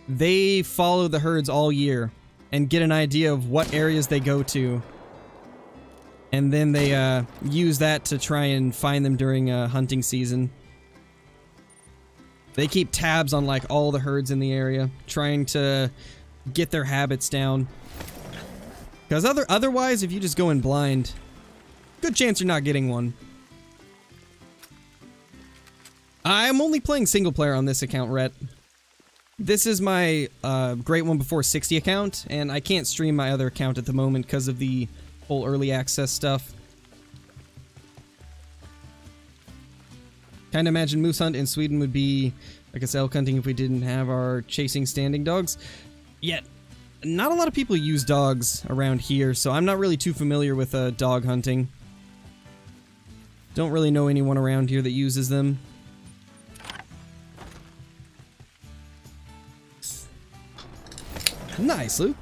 they follow the herds all year and get an idea of what areas they go to. And then they use that to try and find them during hunting season. They keep tabs on like all the herds in the area, trying to get their habits down. Because otherwise, if you just go in blind, good chance you're not getting one. I'm only playing single player on this account, Rhett. This is my Great One Before 60 account, and I can't stream my other account at the moment because of the whole early access stuff. Kinda imagine moose hunt in Sweden would be like a elk hunting if we didn't have our chasing standing dogs. Yet, not a lot of people use dogs around here, so I'm not really too familiar with dog hunting. Don't really know anyone around here that uses them. Nice, Luke.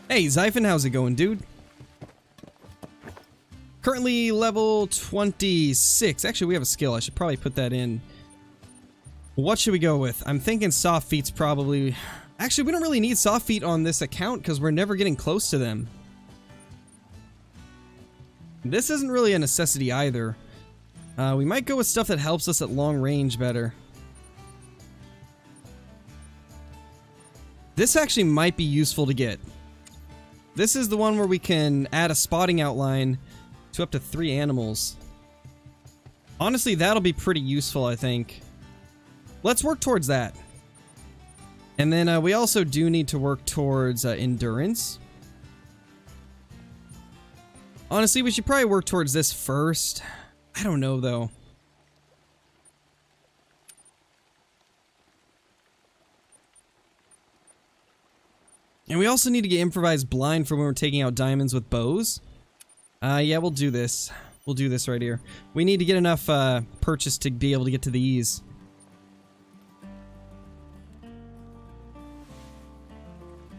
Hey, Zyphon, how's it going, dude? Currently level 26. Actually, we have a skill. I should probably put that in. What should we go with? I'm thinking soft feet's probably... Actually, we don't really need soft feet on this account because we're never getting close to them. This isn't really a necessity either. We might go with stuff that helps us at long range better. This actually might be useful to get. This is the one where we can add a spotting outline to up to 3 animals. Honestly, that'll be pretty useful, I think. Let's work towards that. And then we also do need to work towards endurance. Honestly, we should probably work towards this first. I don't know, though. And we also need to get improvised blind for when we're taking out diamonds with bows. Yeah, we'll do this. We'll do this right here. We need to get enough purchase to be able to get to these.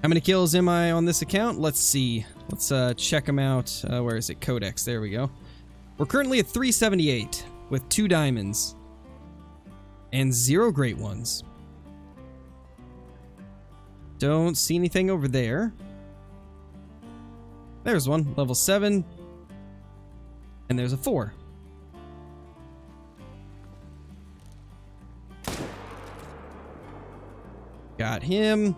How many kills am I on this account? Let's see. Let's check them out. Where is it? Codex. There we go. We're currently at 378 with 2 diamonds and 0 great ones. Don't see anything over there. There's one, level 7. And there's a 4. Got him.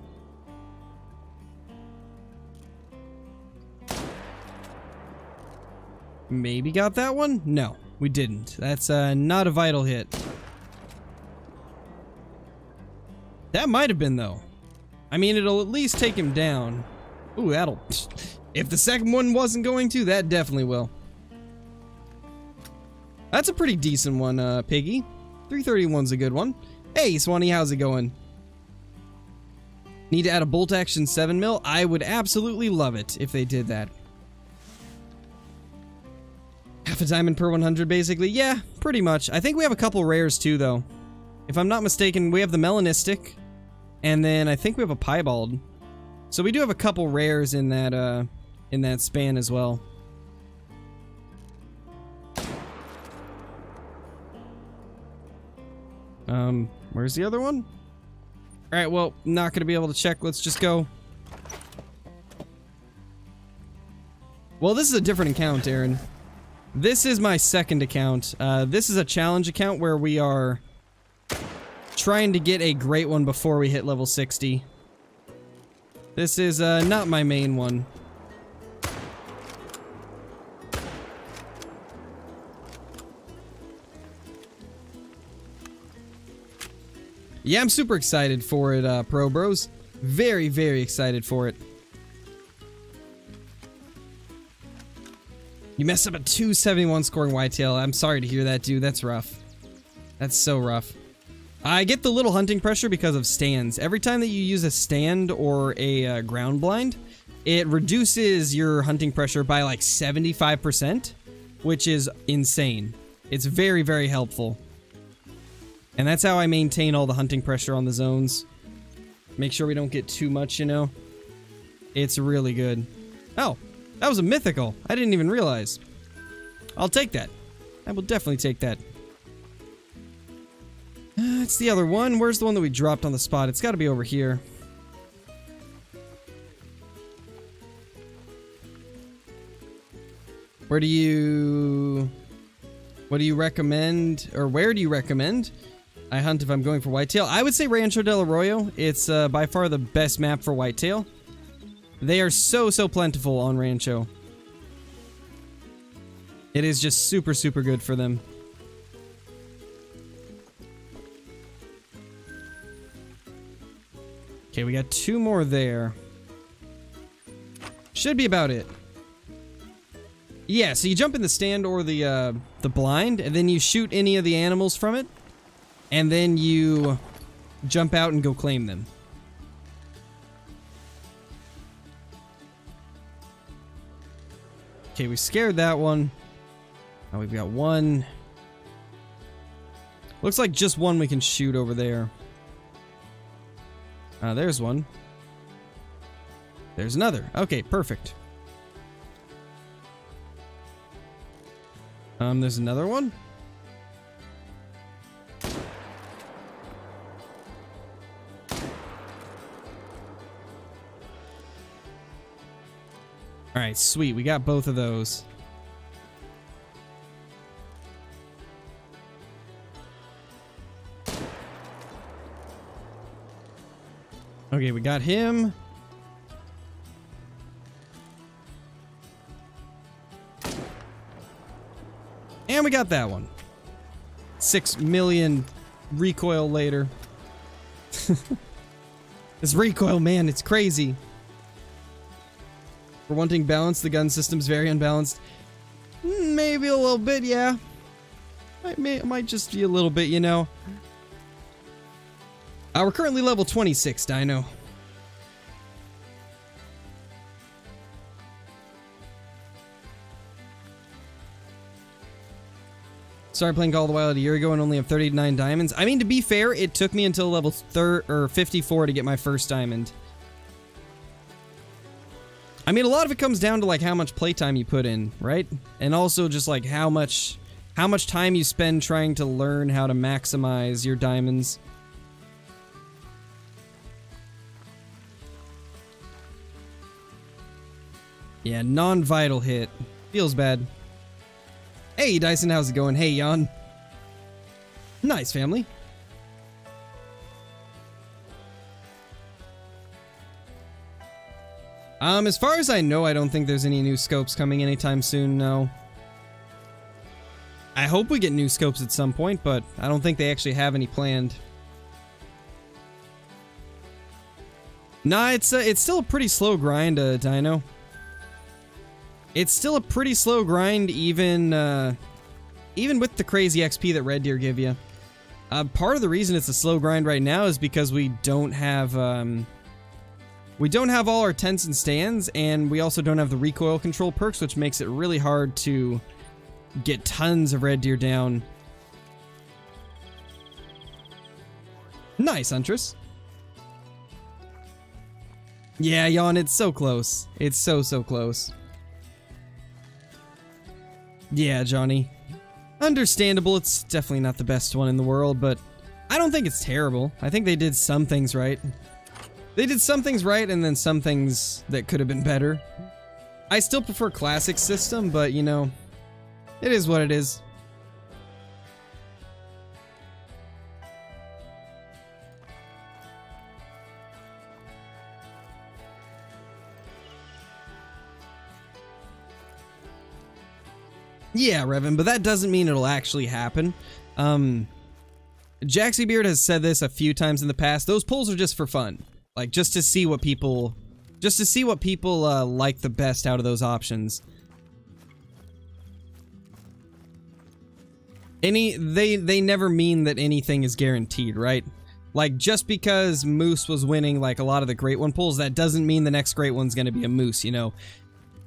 Maybe got that one? No, we didn't. That's not a vital hit. That might have been, though. I mean, it'll at least take him down. Ooh, that'll... If the second one wasn't going to, that definitely will. That's a pretty decent one, Piggy. 331's a good one. Hey, Swanee, how's it going? Need to add a bolt action 7 mil? I would absolutely love it if they did that. Half a diamond per 100, basically. Yeah, pretty much. I think we have a couple rares, too, though. If I'm not mistaken, we have the melanistic, and then I think we have a piebald. So we do have a couple rares in that span as well. Where's the other one? Alright, well, not gonna be able to check. Let's just go. Well, this is a different account, Aaron. This is my second account. This is a challenge account where we are trying to get a great one before we hit level 60. This is not my main one. Yeah, I'm super excited for it, Pro Bros. Very, very excited for it. You messed up a 271 scoring whitetail. I'm sorry to hear that, dude. That's rough. That's so rough. I get the little hunting pressure because of stands. Every time that you use a stand or a ground blind, it reduces your hunting pressure by like 75%, which is insane. It's very, very helpful. And that's how I maintain all the hunting pressure on the zones. Make sure we don't get too much, you know? It's really good. Oh, that was a mythical. I didn't even realize. I'll take that. I will definitely take that. It's the other one. Where's the one that we dropped on the spot? It's got to be over here. What do you recommend, or where do you recommend I hunt if I'm going for whitetail? I would say Rancho del Arroyo. It's by far the best map for whitetail. They are so plentiful on Rancho. It is just super good for them. Okay, we got 2 more there. Should be about it. Yeah, so you jump in the stand or the blind, and then you shoot any of the animals from it, and then you jump out and go claim them. Okay, we scared that one. Now we've got 1. Looks like just 1 we can shoot over there. There's 1. There's another. Okay, perfect. There's another one. Alright, sweet. We got both of those. Okay, we got him. And we got that one. 6 million recoil later. This recoil, man, it's crazy. For wanting balance, the gun system's very unbalanced. Maybe a little bit, yeah. Might just be a little bit, you know. We're currently level 26, Dino. Started playing Call of the Wild a year ago and only have 39 diamonds. I mean, to be fair, it took me until level 54 to get my first diamond. I mean, a lot of it comes down to like how much playtime you put in, right? And also just like how much time you spend trying to learn how to maximize your diamonds. Yeah, non-vital hit. Feels bad. Hey, Dyson, how's it going? Hey, Jan. Nice, family. As far as I know, I don't think there's any new scopes coming anytime soon, no. I hope we get new scopes at some point, but I don't think they actually have any planned. Nah, it's still a pretty slow grind, Dino. It's still a pretty slow grind, even with the crazy XP that Red Deer give you. Part of the reason it's a slow grind right now is because we don't have all our tents and stands, and we also don't have the recoil control perks, which makes it really hard to get tons of Red Deer down. Nice, Huntress. Yeah, Jan, it's so close. It's so close. Yeah, Johnny. Understandable, it's definitely not the best one in the world, but I don't think it's terrible. I think they did some things right. They did some things right, and then some things that could have been better. I still prefer classic system, but, you know, it is what it is. Yeah, Revan, but that doesn't mean it'll actually happen. Jaxie Beard has said this a few times in the past. Those polls are just for fun. Like, just to see what people like the best out of those options. They never mean that anything is guaranteed, right? Like, just because Moose was winning, like, a lot of the Great One polls, that doesn't mean the next Great One's gonna be a Moose, you know?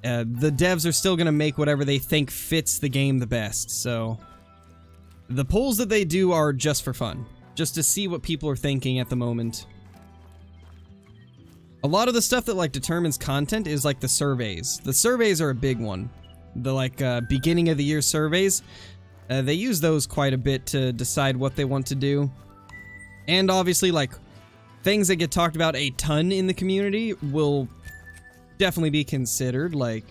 The devs are still gonna make whatever they think fits the game the best, so... The polls that they do are just for fun. Just to see what people are thinking at the moment. A lot of the stuff that, like, determines content is, like, the surveys. The surveys are a big one. The, like, beginning of the year surveys. They use those quite a bit to decide what they want to do. And obviously, like, things that get talked about a ton in the community will definitely be considered. Like,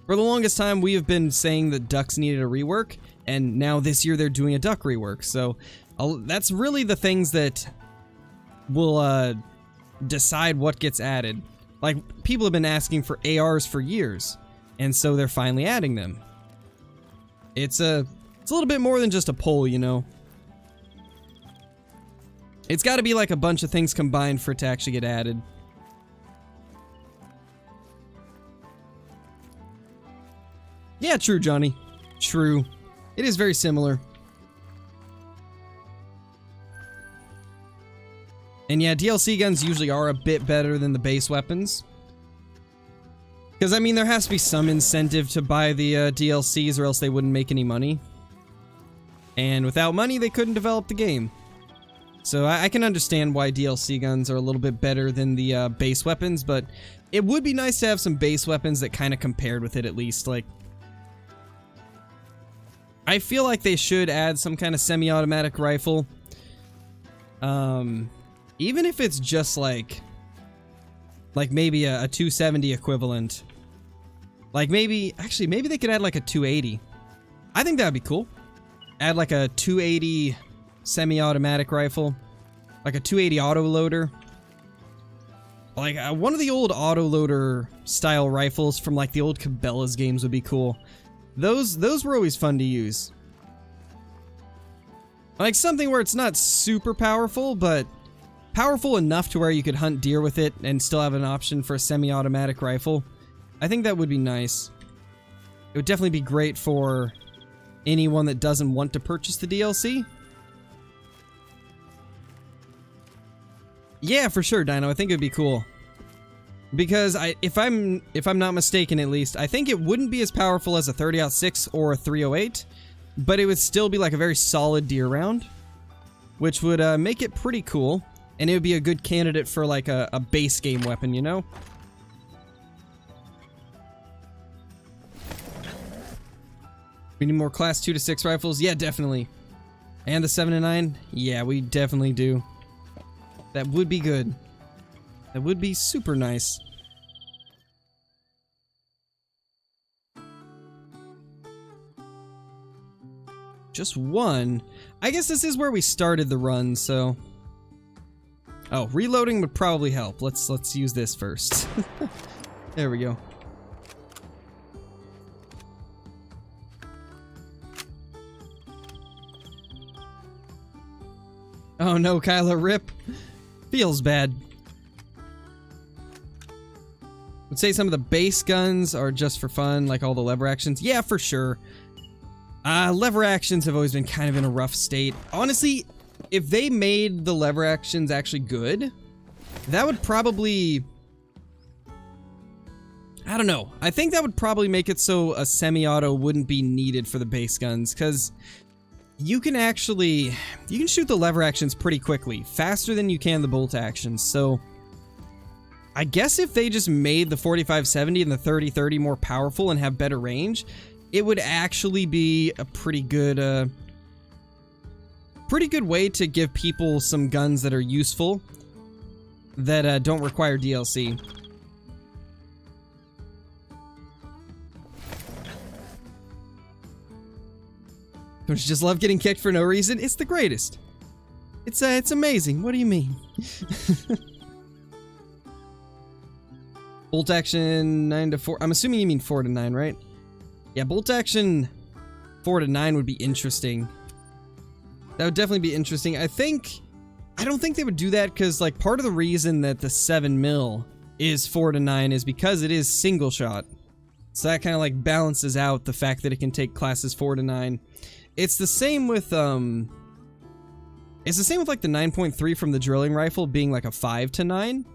for the longest time, we have been saying that ducks needed a rework, and now this year they're doing a duck rework. So, that's really the things that will decide what gets added. Like, people have been asking for ARs for years, and so they're finally adding them. It's a little bit more than just a poll, you know? It's gotta be like a bunch of things combined for it to actually get added. Yeah, true, Johnny. True. It is very similar. And yeah, DLC guns usually are a bit better than the base weapons. Because, I mean, there has to be some incentive to buy the DLCs or else they wouldn't make any money. And without money, they couldn't develop the game. So I can understand why DLC guns are a little bit better than the base weapons, but it would be nice to have some base weapons that kind of compared with it at least. Like, I feel like they should add some kind of semi-automatic rifle. Even if it's just like maybe a 270 equivalent. Like maybe they could add like a 280. I think that would be cool. Add like a 280 semi-automatic rifle. Like a 280 autoloader. Like one of the old autoloader style rifles from like the old Cabela's games would be cool. Those were always fun to use. Like something where it's not super powerful, but powerful enough to where you could hunt deer with it and still have an option for a semi-automatic rifle. I think that would be nice. It would definitely be great for anyone that doesn't want to purchase the DLC. Yeah, for sure, Dino. I think it'd be cool. Because if I'm not mistaken, at least, I think it wouldn't be as powerful as a 30-06 or a 308, but it would still be like a very solid deer round, which would make it pretty cool. And it would be a good candidate for like a base game weapon, you know? We need more class 2 to 6 rifles? Yeah, definitely. And the 7 to 9? Yeah, we definitely do. That would be good. That would be super nice. Just one? I guess this is where we started the run, so... Oh, reloading would probably help. Let's use this first. There we go. Oh no, Kyla, rip. Feels bad. Would say some of the base guns are just for fun, like all the lever actions. Yeah, for sure. Lever actions have always been kind of in a rough state. Honestly, if they made the lever actions actually good, that would probably... I don't know. I think that would probably make it so a semi-auto wouldn't be needed for the base guns, because you can shoot the lever actions pretty quickly, faster than you can the bolt actions, so... I guess if they just made the 45-70 and the 30-30 more powerful and have better range, it would actually be a pretty good way to give people some guns that are useful that don't require DLC. Don't you just love getting kicked for no reason? It's the greatest. It's amazing. What do you mean? Bolt action 9 to 4. I'm assuming you mean 4 to 9, right? Yeah, bolt action 4 to 9 would be interesting. That would definitely be interesting. I don't think they would do that because, like, part of the reason that the 7 mil is 4 to 9 is because it is single shot. So that kind of like balances out the fact that it can take classes 4 to 9. It's the same with like the 9.3 from the drilling rifle being like a 5 to 9.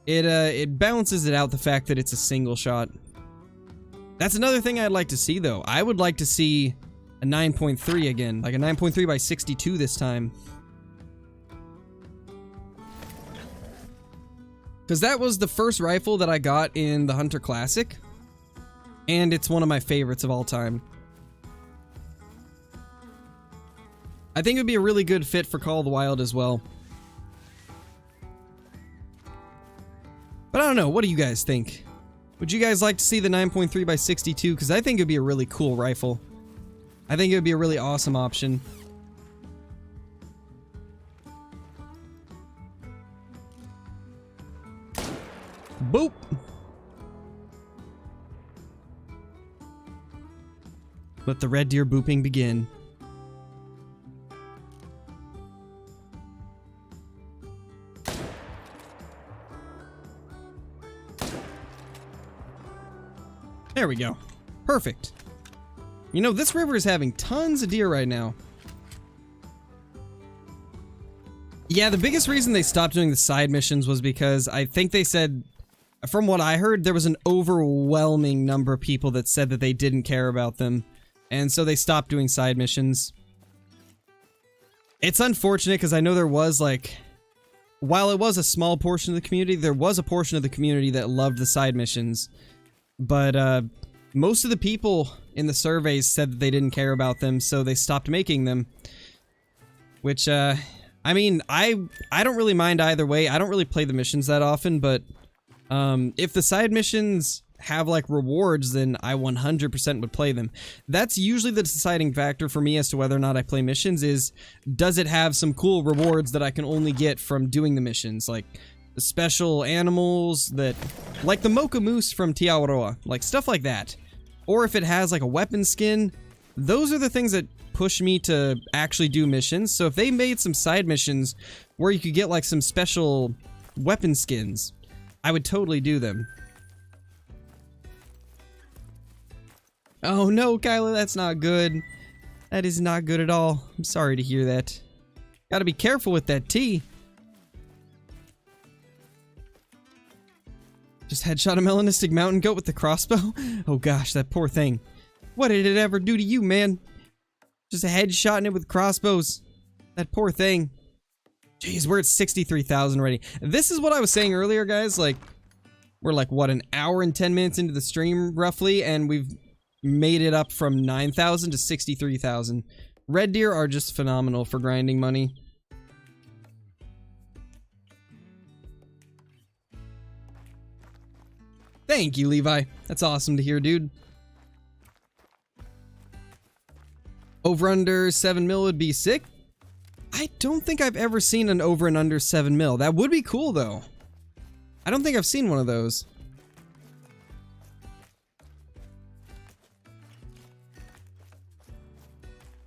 It balances it out, the fact that it's a single shot. That's another thing I'd like to see though. I would like to see a 9.3 again, like a 9.3 by 62 this time. Because that was the first rifle that I got in the Hunter Classic. And it's one of my favorites of all time. I think it would be a really good fit for Call of the Wild as well. But I don't know, what do you guys think? Would you guys like to see the 9.3 by 62? Because I think it would be a really cool rifle. I think it would be a really awesome option. Boop! Let the red deer booping begin. There we go. Perfect. You know, this river is having tons of deer right now. Yeah, the biggest reason they stopped doing the side missions was because I think they said, from what I heard, there was an overwhelming number of people that said that they didn't care about them. And so they stopped doing side missions. It's unfortunate because I know there was like, while it was a small portion of the community, there was a portion of the community that loved the side missions. But most of the people in the surveys said that they didn't care about them, so they stopped making them. Which, I mean, I don't really mind either way. I don't really play the missions that often, but if the side missions have like rewards, then I 100% would play them. That's usually the deciding factor for me as to whether or not I play missions is, does it have some cool rewards that I can only get from doing the missions, like the special animals that, like the Mocha Moose from Te Awaroa, like stuff like that. Or if it has like a weapon skin, those are the things that push me to actually do missions. So if they made some side missions where you could get like some special weapon skins, I would totally do them. Oh no, Kyla, that's not good. That is not good at all. I'm sorry to hear that. Gotta be careful with that tea. Just headshot a melanistic mountain goat with the crossbow? Oh gosh, that poor thing. What did it ever do to you, man? Just a headshotting it with crossbows. That poor thing. Jeez, we're at 63,000 already. This is what I was saying earlier, guys. Like, we're like, what, an hour and 10 minutes into the stream, roughly, and we've made it up from 9,000 to 63,000. Red deer are just phenomenal for grinding money. Thank you, Levi. That's awesome to hear, dude. Over under 7 mil would be sick. I don't think I've ever seen an over and under 7 mil. That would be cool, though. I don't think I've seen one of those.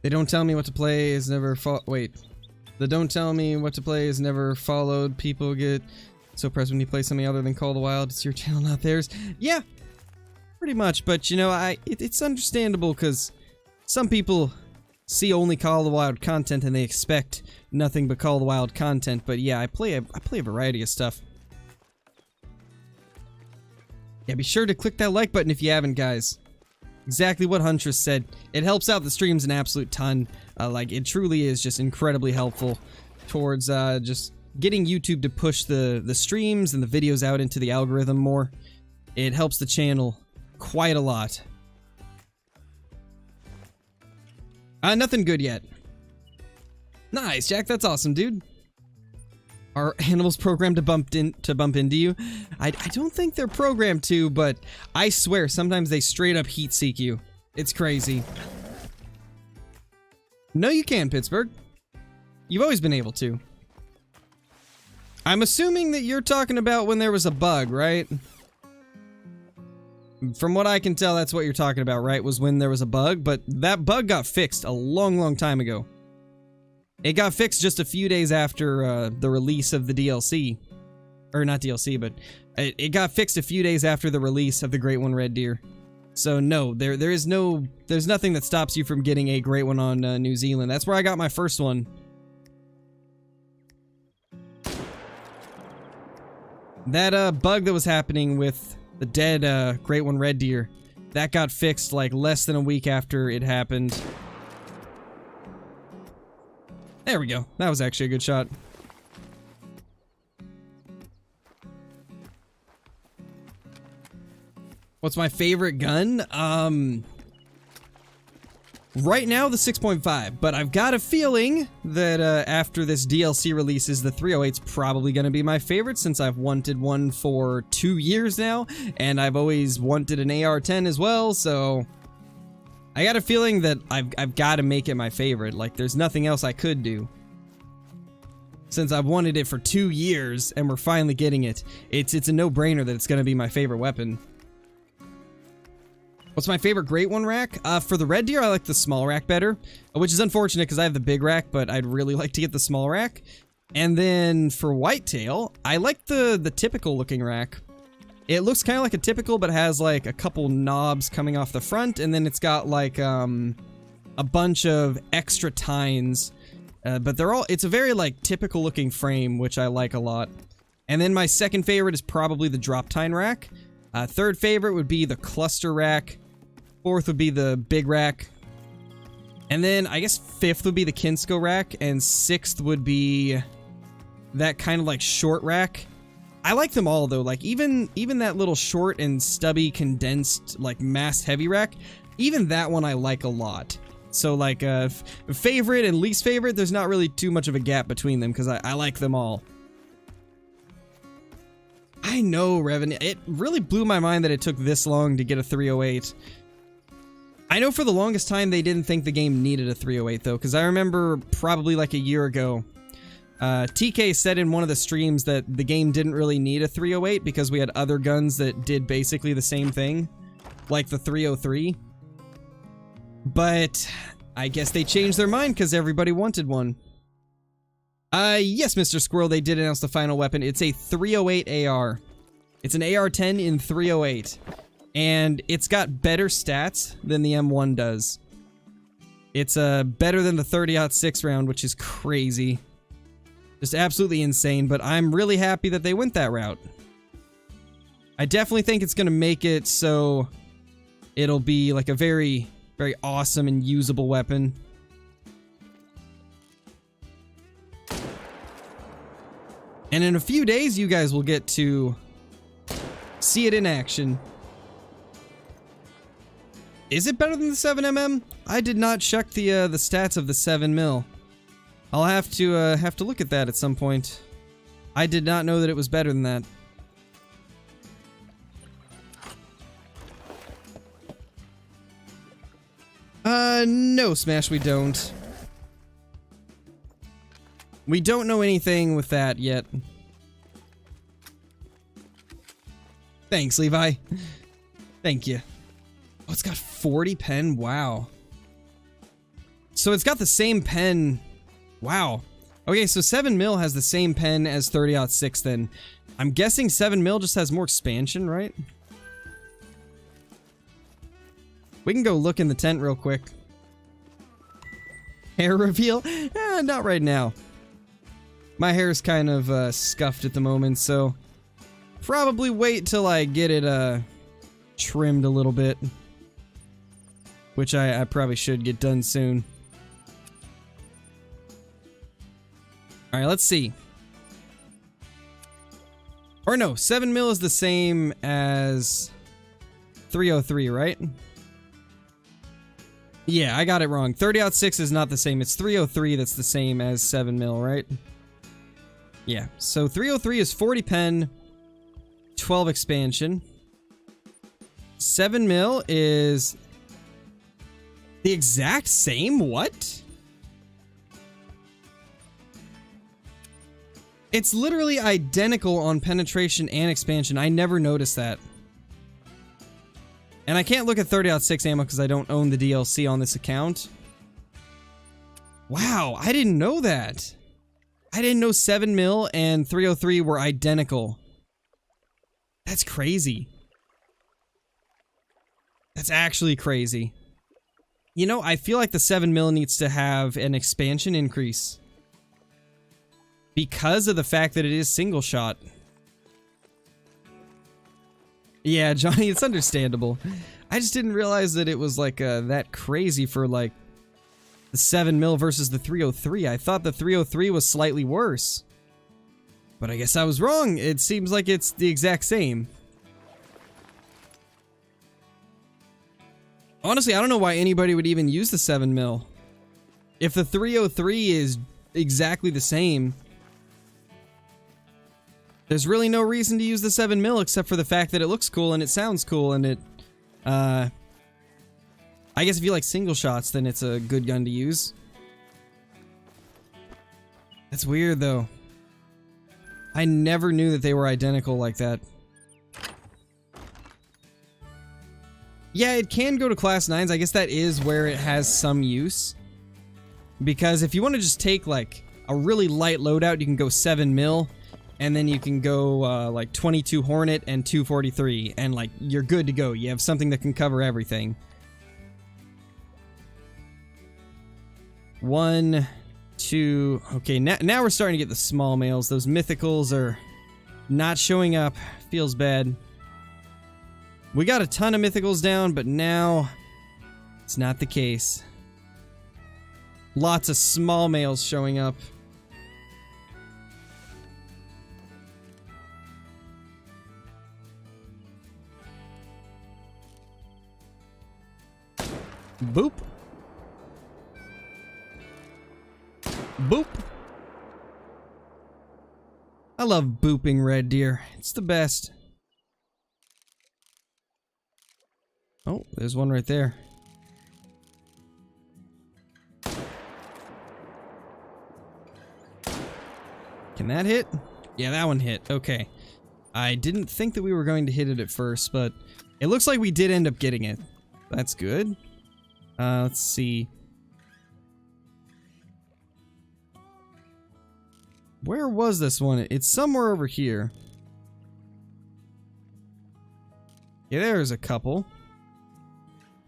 They don't tell me what to play is never wait. The don't tell me what to play is never followed. People get so pressed when you play something other than Call of the Wild. It's your channel, not theirs. Yeah, pretty much. But you know, it's understandable because some people see only Call of the Wild content and they expect nothing but Call of the Wild content. But yeah, I play a variety of stuff. Yeah, be sure to click that like button if you haven't, guys. Exactly what Huntress said. It helps out the streams an absolute ton. Like, it truly is just incredibly helpful towards just getting YouTube to push the streams and the videos out into the algorithm more. It helps the channel quite a lot. Nothing good yet. Nice, Jack. That's awesome, dude. Are animals programmed to bump into you? I don't think they're programmed to, but I swear sometimes they straight up heat seek you. It's crazy. No, you can, Pittsburgh. You've always been able to. I'm assuming that you're talking about when there was a bug, right? From what I can tell, that's what you're talking about, right? Was when there was a bug, but that bug got fixed a long, long time ago. It got fixed just a few days after the release of the DLC. Or not DLC, but it got fixed a few days after the release of the Great One Red Deer. So no, there's nothing that stops you from getting a Great One on New Zealand. That's where I got my first one. That bug that was happening with the dead Great One Red Deer, that got fixed like less than a week after it happened. There we go. That was actually a good shot. What's my favorite gun? Right now, the 6.5, but I've got a feeling that after this DLC releases, the 308's probably going to be my favorite since I've wanted one for 2 years now, and I've always wanted an AR-10 as well, so I got a feeling that I've got to make it my favorite. Like, there's nothing else I could do. Since I've wanted it for 2 years, and we're finally getting it, it's a no-brainer that it's going to be my favorite weapon. What's my favorite Great One rack? For the Red Deer, I like the small rack better, which is unfortunate because I have the big rack, but I'd really like to get the small rack. And then for Whitetail, I like the typical looking rack. It looks kind of like a typical, but has like a couple knobs coming off the front, and then it's got like a bunch of extra tines. But it's a very like typical looking frame, which I like a lot. And then my second favorite is probably the drop tine rack. Third favorite would be the cluster rack. Fourth would be the big rack. And then I guess fifth would be the Kinsko rack, and sixth would be that kind of like short rack. I like them all though, like even that little short and stubby condensed like mass heavy rack, even that one I like a lot. So like favorite and least favorite, there's not really too much of a gap between them because I like them all. I know, Revan, it really blew my mind that it took this long to get a 308. I know for the longest time they didn't think the game needed a 308 though, because I remember probably like a year ago, TK said in one of the streams that the game didn't really need a 308 because we had other guns that did basically the same thing, like the 303. But I guess they changed their mind because everybody wanted one. Yes, Mr. Squirrel, they did announce the final weapon. It's a 308 AR. It's an AR-10 in 308. And it's got better stats than the M1 does. It's better than the 30-06 round, which is crazy. Just absolutely insane, but I'm really happy that they went that route. I definitely think it's going to make it so it'll be like a very, very awesome and usable weapon. And in a few days, you guys will get to see it in action. Is it better than the 7mm? I did not check the stats of the 7mm. I'll have to look at that at some point. I did not know that it was better than that. No, Smash, we don't. We don't know anything with that yet. Thanks, Levi. Thank you. Oh, it's got 40 pen? Wow. So it's got the same pen. Wow. Okay, so 7mm has the same pen as 30-06 then. I'm guessing 7mm just has more expansion, right? We can go look in the tent real quick. Hair reveal? Not right now. My hair's kind of scuffed at the moment, so probably wait till I get it trimmed a little bit. Which I probably should get done soon. Alright, let's see. Or no, 7mm is the same as 303, right? Yeah, I got it wrong. 30-06 is not the same. It's 303 that's the same as 7mm, right? Yeah, so 303 is 40 pen, 12 expansion. 7mm is the exact same? What? It's literally identical on penetration and expansion. I never noticed that. And I can't look at 30-06 ammo because I don't own the DLC on this account. Wow, I didn't know that. I didn't know 7 mil and 303 were identical. That's crazy. That's actually crazy. You know, I feel like the 7 mil needs to have an expansion increase. Because of the fact that it is single shot. Yeah, Johnny, it's understandable. I just didn't realize that it was like that crazy for like the 7 mil versus the 303. I thought the 303 was slightly worse. But I guess I was wrong. It seems like it's the exact same. Honestly, I don't know why anybody would even use the 7 mil. If the 303 is exactly the same, there's really no reason to use the 7 mil except for the fact that it looks cool and it sounds cool and it, I guess if you like single shots, then it's a good gun to use. That's weird though. I never knew that they were identical like that. Yeah, it can go to class 9s. I guess that is where it has some use. Because if you want to just take like a really light loadout, you can go 7 mil. And then you can go like 22 Hornet and 243. And like, you're good to go. You have something that can cover everything. 1, 2... Okay, now we're starting to get the small males. Those mythicals are not showing up. Feels bad. We got a ton of mythicals down, but now it's not the case. Lots of small males showing up. Boop. Boop. I love booping red deer. It's the best. Oh, there's one right there. Can that hit? Yeah, that one hit. Okay. I didn't think that we were going to hit it at first, but it looks like we did end up getting it. That's good. Let's see. Where was this one? It's somewhere over here. Yeah, there's a couple.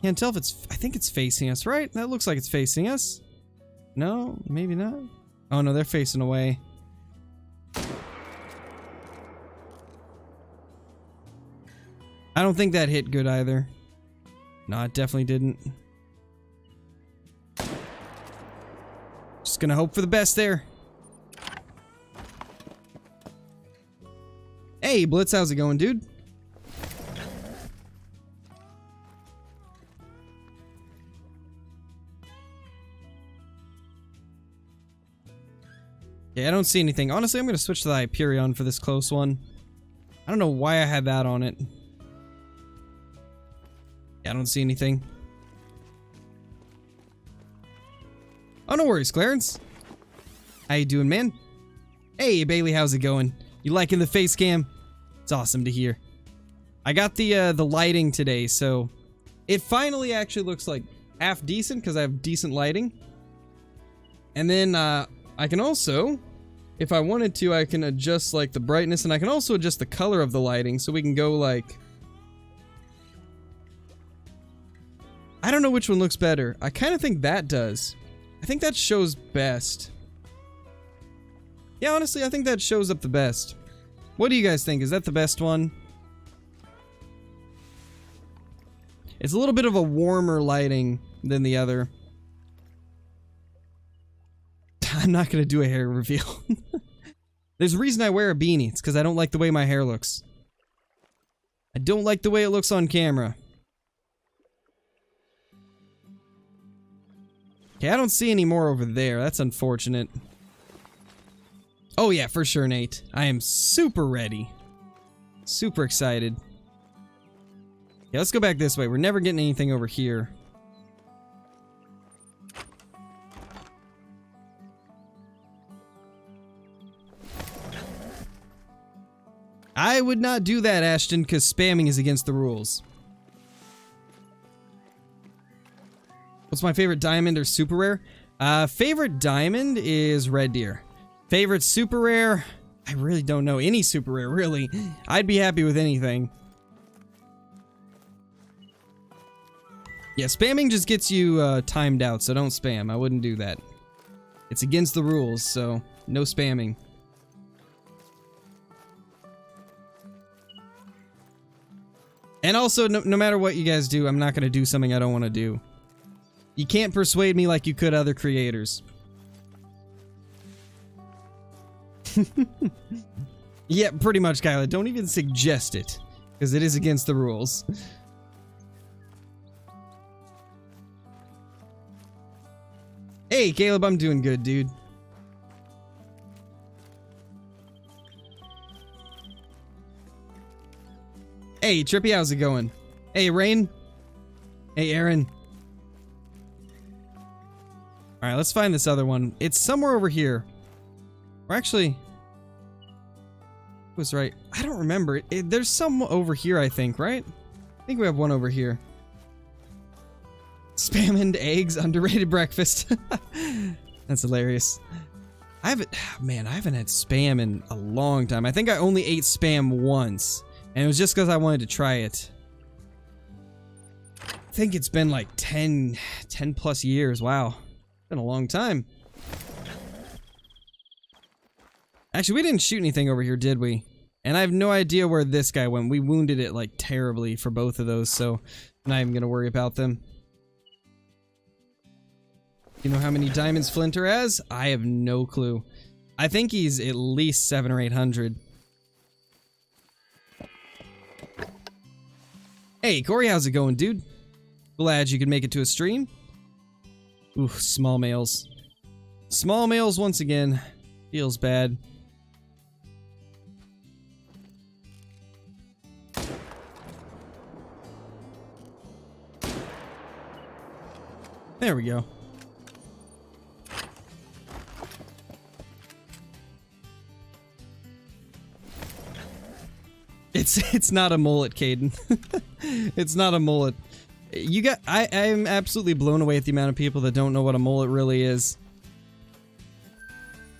Can't tell if it's... I think it's facing us, right? That looks like it's facing us. No, maybe not. Oh no, they're facing away. I don't think that hit good either. No, it definitely didn't. Just gonna hope for the best there. Hey, Blitz, how's it going, dude? Yeah, I don't see anything. Honestly, I'm gonna switch to the Hyperion for this close one. I don't know why I had that on it. Yeah, I don't see anything. Oh, no worries, Clarence. How you doing, man? Hey, Bailey, how's it going? You liking the face cam? It's awesome to hear. I got the lighting today, so it finally actually looks like half decent because I have decent lighting. And then I can also, if I wanted to, I can adjust like the brightness, and I can also adjust the color of the lighting, so we can go like... I don't know which one looks better. I kind of think that does. I think that shows best. Yeah, honestly, I think that shows up the best. What do you guys think? Is that the best one? It's a little bit of a warmer lighting than the other. I'm not gonna do a hair reveal. There's a reason I wear a beanie. It's because I don't like the way my hair looks. I don't like the way it looks on camera. Okay, I don't see any more over there. That's unfortunate. Oh yeah, for sure, Nate. I am super ready. Super excited. Yeah, let's go back this way. We're never getting anything over here. I would not do that, Ashton, because spamming is against the rules. What's my favorite diamond or super rare? Favorite diamond is red deer. Favorite super rare? I really don't know any super rare, really. I'd be happy with anything. Yeah, spamming just gets you timed out, so don't spam. I wouldn't do that. It's against the rules, so no spamming. And also, no matter what you guys do, I'm not going to do something I don't want to do. You can't persuade me like you could other creators. Yeah, pretty much, Kyla. Don't even suggest it, because it is against the rules. Hey, Caleb, I'm doing good, dude. Hey, Trippy, how's it going? Hey, Rain. Hey, Aaron. Alright, let's find this other one. It's somewhere over here. Or actually... was right. I don't remember. There's some over here, I think, right? I think we have one over here. Spam and eggs, underrated breakfast. That's hilarious. I haven't had spam in a long time. I think I only ate spam once. And it was just because I wanted to try it. I think it's been like 10 plus years. Wow. Been a long time. Actually, we didn't shoot anything over here, did we? And I have no idea where this guy went. We wounded it like terribly for both of those, so I'm not even gonna worry about them. You know how many diamonds Flinter has? I have no clue. I think he's at least 700 or 800. Hey, Corey, how's it going, dude? Glad you could make it to a stream. Ooh, small males. Small males once again. Feels bad. There we go. It's not a mullet, Caden. It's not a mullet. I'm absolutely blown away at the amount of people that don't know what a mullet really is.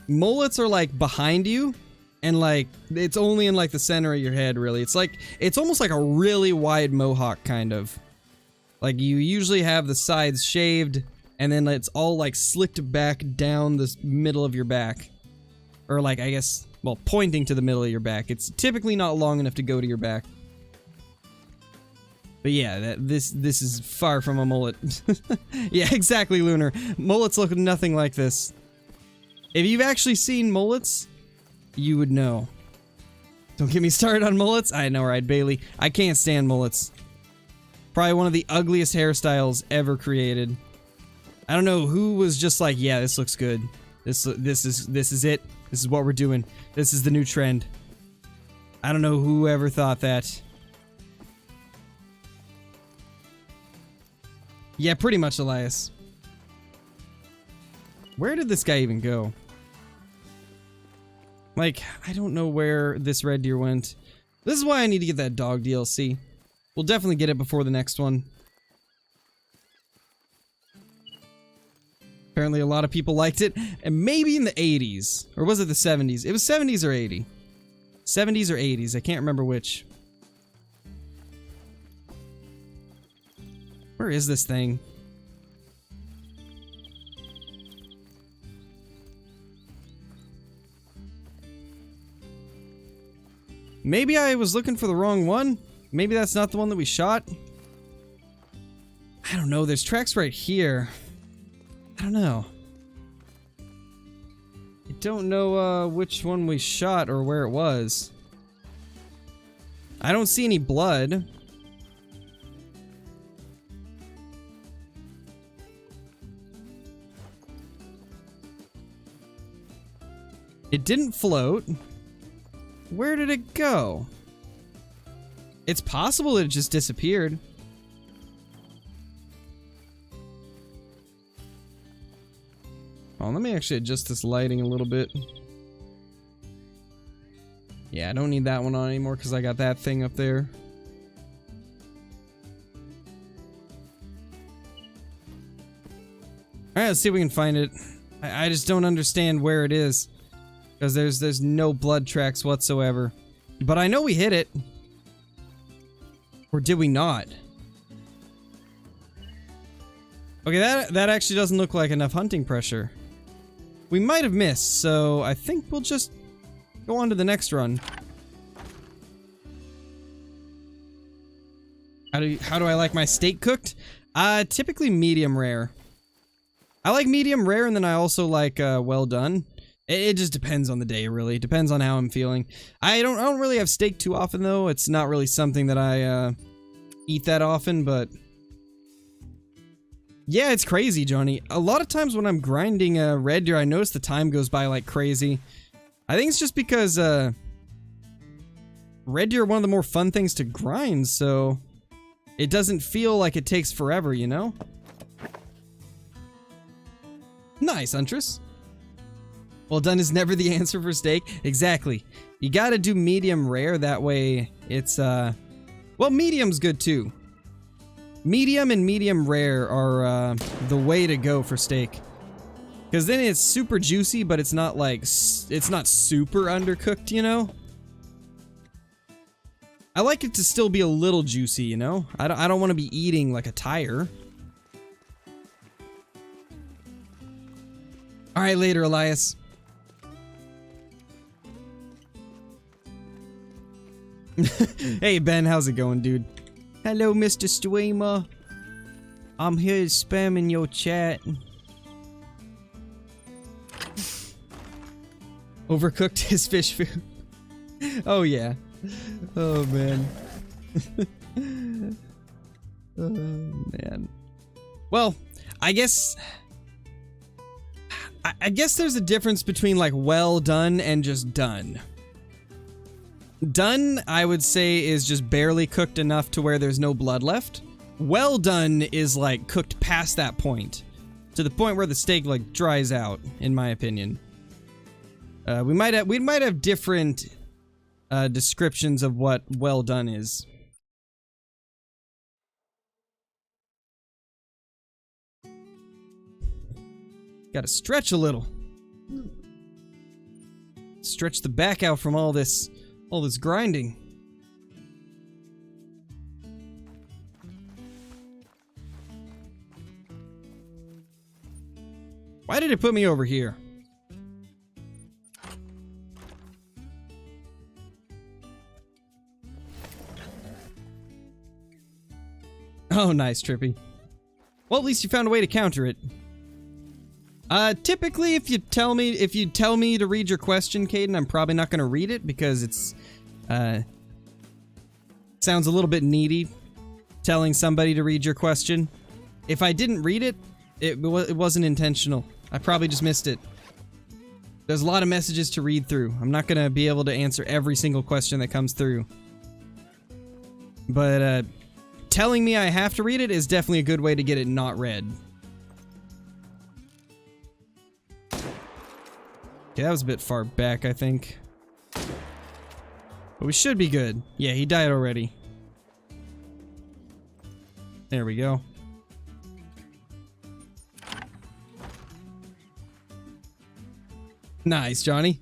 Mullets are like behind you, and like it's only in like the center of your head, really. It's almost like a really wide mohawk, kind of. Like you usually have the sides shaved, and then it's all like slicked back down the middle of your back. Or like, I guess, well, pointing to the middle of your back. It's typically not long enough to go to your back. But yeah, this is far from a mullet. Yeah, exactly, Lunar. Mullets look nothing like this. If you've actually seen mullets, you would know. Don't get me started on mullets. I know, right, Bailey? I can't stand mullets. Probably one of the ugliest hairstyles ever created. I don't know who was just like, yeah, this looks good. This is it. This is what we're doing. This is the new trend. I don't know who ever thought that. Yeah, pretty much, Elias. Where did this guy even go? Like, I don't know where this red deer went. This is why I need to get that dog DLC. We'll definitely get it before the next one. Apparently a lot of people liked it, and maybe in the 80s. Or was it the 70s? It was 70s or 80s. 70s or 80s, I can't remember which. Where is this thing? Maybe I was looking for the wrong one? Maybe that's not the one that we shot? I don't know, there's tracks right here. I don't know. I don't know which one we shot or where it was. I don't see any blood. It didn't float. Where did it go? It's possible it just disappeared. Oh, let me actually adjust this lighting a little bit. Yeah, I don't need that one on anymore because I got that thing up there. Alright, let's see if we can find it. I just don't understand where it is. Because there's no blood tracks whatsoever. But I know we hit it. Or did we not? Okay, that actually doesn't look like enough hunting pressure. We might have missed, so I think we'll just go on to the next run. How do I like my steak cooked? Typically medium rare. I like medium rare, and then I also like well done. It just depends on the day, really. It depends on how I'm feeling. I don't really have steak too often, though. It's not really something that I eat that often, but yeah, it's crazy, Johnny. A lot of times when I'm grinding red deer, I notice the time goes by like crazy. I think it's just because red deer are one of the more fun things to grind, so it doesn't feel like it takes forever, you know? Nice, Huntress. Well done is never the answer for steak. Exactly. You gotta do medium rare, that way it's, well, medium's good too. Medium and medium rare are, the way to go for steak. Because then it's super juicy, but it's not like, it's not super undercooked, you know? I like it to still be a little juicy, you know? I don't want to be eating like a tire. Alright, later, Elias. Hey, Ben, how's it going, dude? Hello, Mr. Streamer. I'm here spamming your chat. Overcooked his fish food. Oh, yeah. Oh, man. Oh, man. Well, I guess there's a difference between, like, well done and just done. Done, I would say, is just barely cooked enough to where there's no blood left. Well done is, like, cooked past that point. To the point where the steak, like, dries out, in my opinion. We might have different descriptions of what well done is. Gotta stretch a little. Stretch the back out from all this grinding. Why did it put me over here? Oh, nice, Trippy. Well, at least you found a way to counter it. Typically, if you tell me to read your question, Caden, I'm probably not going to read it because it's, sounds a little bit needy, telling somebody to read your question. If I didn't read it, it wasn't intentional. I probably just missed it. There's a lot of messages to read through. I'm not going to be able to answer every single question that comes through. But, telling me I have to read it is definitely a good way to get it not read. Okay, that was a bit far back, I think. But we should be good. Yeah, he died already. There we go. Nice, Johnny.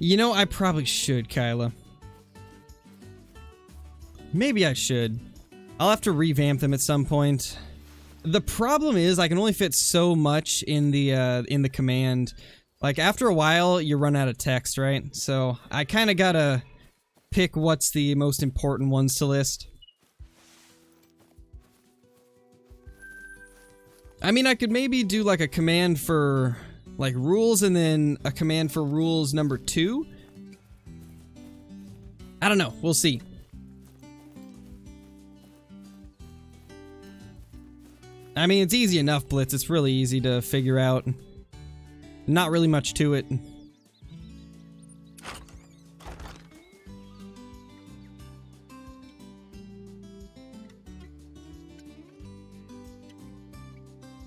You know, I probably should, Kyla. Maybe I should. I'll have to revamp them at some point. The problem is I can only fit so much in the command. Like, after a while, you run out of text, right? So, I kind of gotta pick what's the most important ones to list. I mean, I could maybe do, like, a command for, like, rules and then a command for rules number 2. I don't know. We'll see. I mean, it's easy enough, Blitz. It's really easy to figure out. Not really much to it.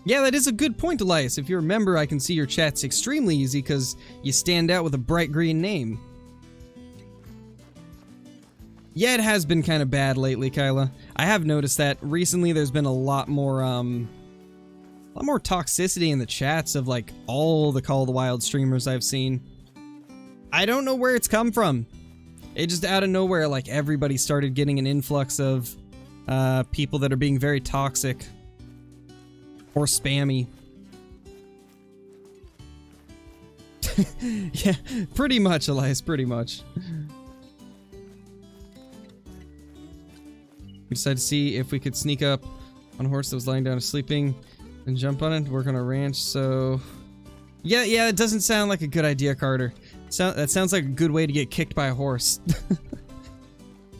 Yeah, that is a good point, Elias. If you're a member, I can see your chats extremely easy because you stand out with a bright green name. Yeah, it has been kind of bad lately, Kyla. I have noticed that recently there's been a lot more toxicity in the chats of like all the Call of the Wild streamers I've seen. I don't know where it's come from. It just out of nowhere, like everybody started getting an influx of people that are being very toxic. Or spammy. Yeah, pretty much, Elias, pretty much. We decided to see if we could sneak up on a horse that was lying down and sleeping and jump on it, work on a ranch, so... Yeah, it doesn't sound like a good idea, Carter. That sounds like a good way to get kicked by a horse.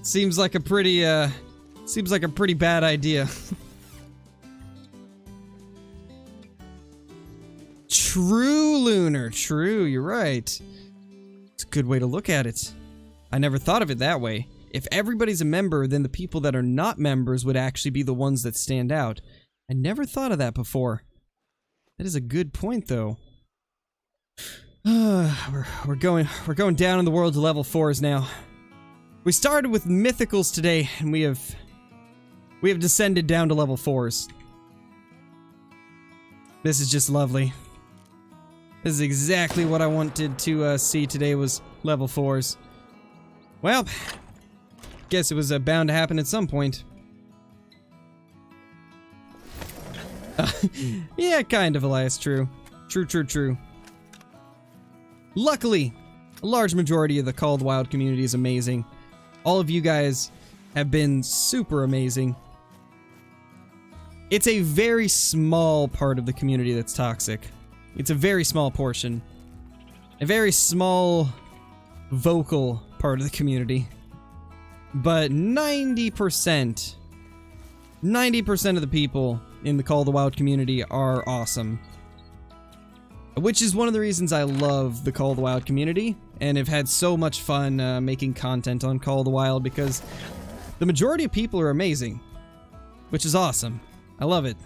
Seems like a pretty bad idea. True, Lunar. True, you're right. It's a good way to look at it. I never thought of it that way. If everybody's a member, then the people that are not members would actually be the ones that stand out. I never thought of that before. That is a good point, though. We're going down in the world to level 4s now. We started with mythicals today, and we have descended down to level 4s. This is just lovely. This is exactly what I wanted to see today, was level 4s. Well, guess it was bound to happen at some point. Yeah, kind of, Elias, true. True. Luckily, a large majority of the Call of the Wild community is amazing. All of you guys have been super amazing. It's a very small part of the community that's toxic. It's a very small portion. A very small, vocal part of the community. But 90% of the people in the Call of the Wild community are awesome. Which is one of the reasons I love the Call of the Wild community, and have had so much fun making content on Call of the Wild, because the majority of people are amazing. Which is awesome. I love it.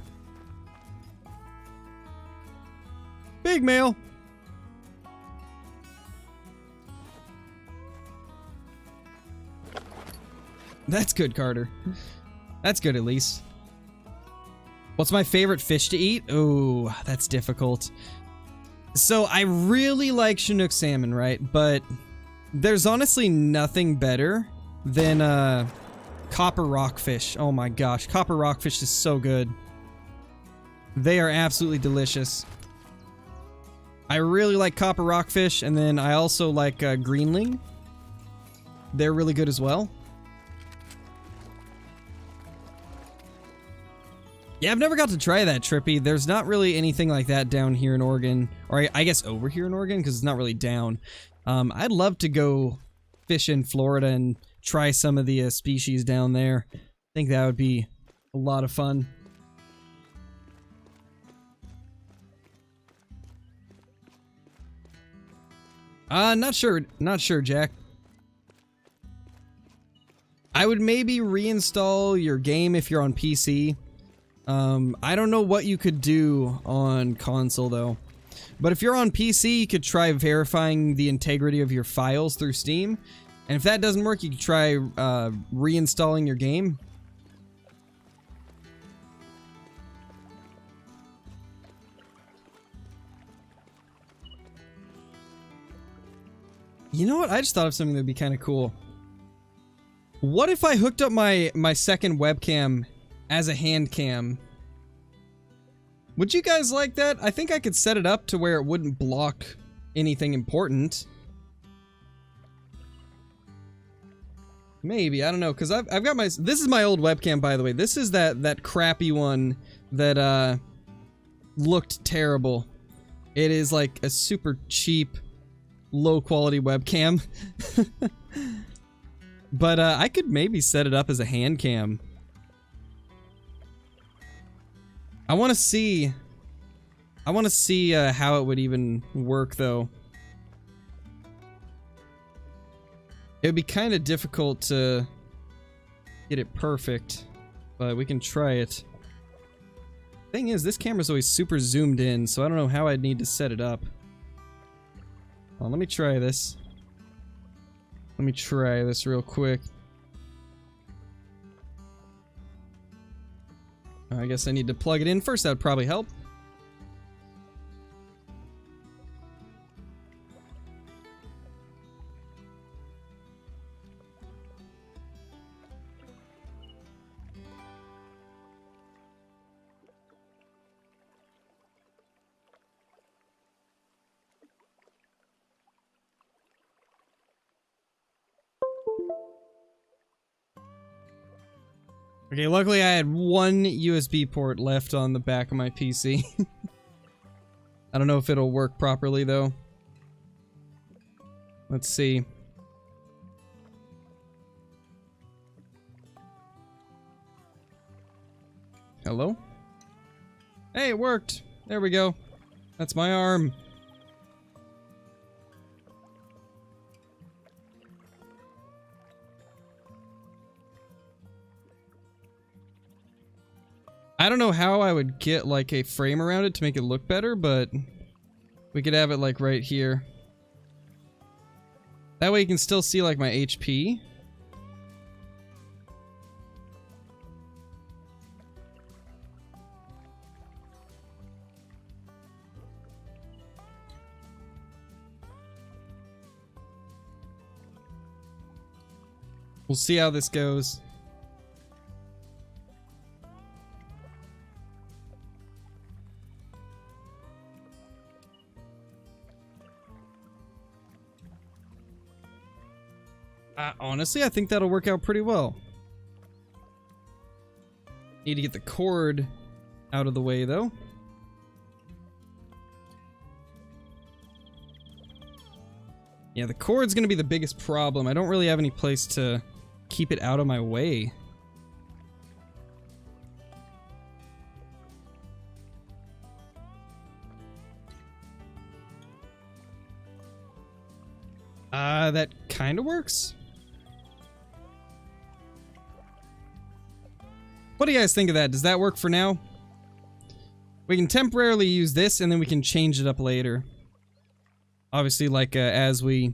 Big male. That's good, Carter. That's good, at least. What's my favorite fish to eat? Oh, that's difficult. So, I really like Chinook salmon, right? But there's honestly nothing better than copper rockfish. Oh my gosh, copper rockfish is so good. They are absolutely delicious. I really like copper rockfish, and then I also like greenling. They're really good as well. Yeah, I've never got to try that, Trippy. There's not really anything like that down here in Oregon. Or I guess over here in Oregon, because it's not really down. I'd love to go fish in Florida and try some of the species down there. I think that would be a lot of fun. Not sure, Jack. I would maybe reinstall your game if you're on PC. I don't know what you could do on console, though. But if you're on PC, you could try verifying the integrity of your files through Steam. And if that doesn't work, you could try reinstalling your game. You know what? I just thought of something that'd be kind of cool. What if I hooked up my second webcam as a hand cam? Would you guys like that? I think I could set it up to where it wouldn't block anything important. Maybe, I don't know, because I've got my... This is my old webcam, by the way. This is that crappy one that looked terrible. It is like a super cheap, low-quality webcam. But I could maybe set it up as a hand cam. I want to see how it would even work, though. It would be kind of difficult to get it perfect, but we can try it. Thing is, this camera's always super zoomed in, so I don't know how I'd need to set it up. Well, let me try this. Let me try this real quick. I guess I need to plug it in first. That would probably help. Okay, luckily I had one USB port left on the back of my PC. I don't know if it'll work properly though. Let's see. Hello? Hey, it worked! There we go. That's my arm. I don't know how I would get like a frame around it to make it look better, but we could have it like right here. That way you can still see like my HP. We'll see how this goes. Honestly, I think that'll work out pretty well. Need to get the cord out of the way, though. Yeah, the cord's gonna be the biggest problem. I don't really have any place to keep it out of my way. That kind of works. What do you guys think of that? Does that work for now? We can temporarily use this and then we can change it up later. Obviously, like, as we...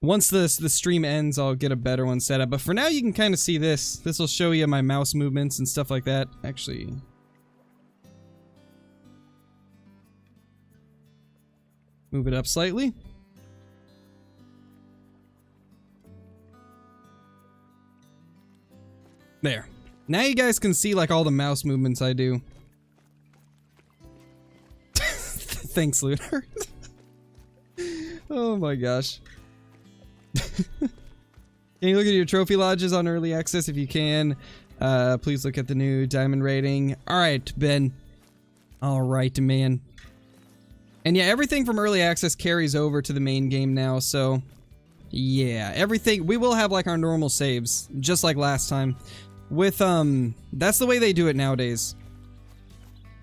Once the stream ends, I'll get a better one set up. But for now, you can kind of see this. This will show you my mouse movements and stuff like that. Actually... move it up slightly. There. Now you guys can see like all the mouse movements I do. Thanks, Lunar. Oh my gosh. Can you look at your trophy lodges on early access if you can? Please look at the new diamond rating. Alright, Ben. Alright, man. And yeah, everything from early access carries over to the main game now, so... yeah, everything... we will have like our normal saves, just like last time. With, that's the way they do it nowadays.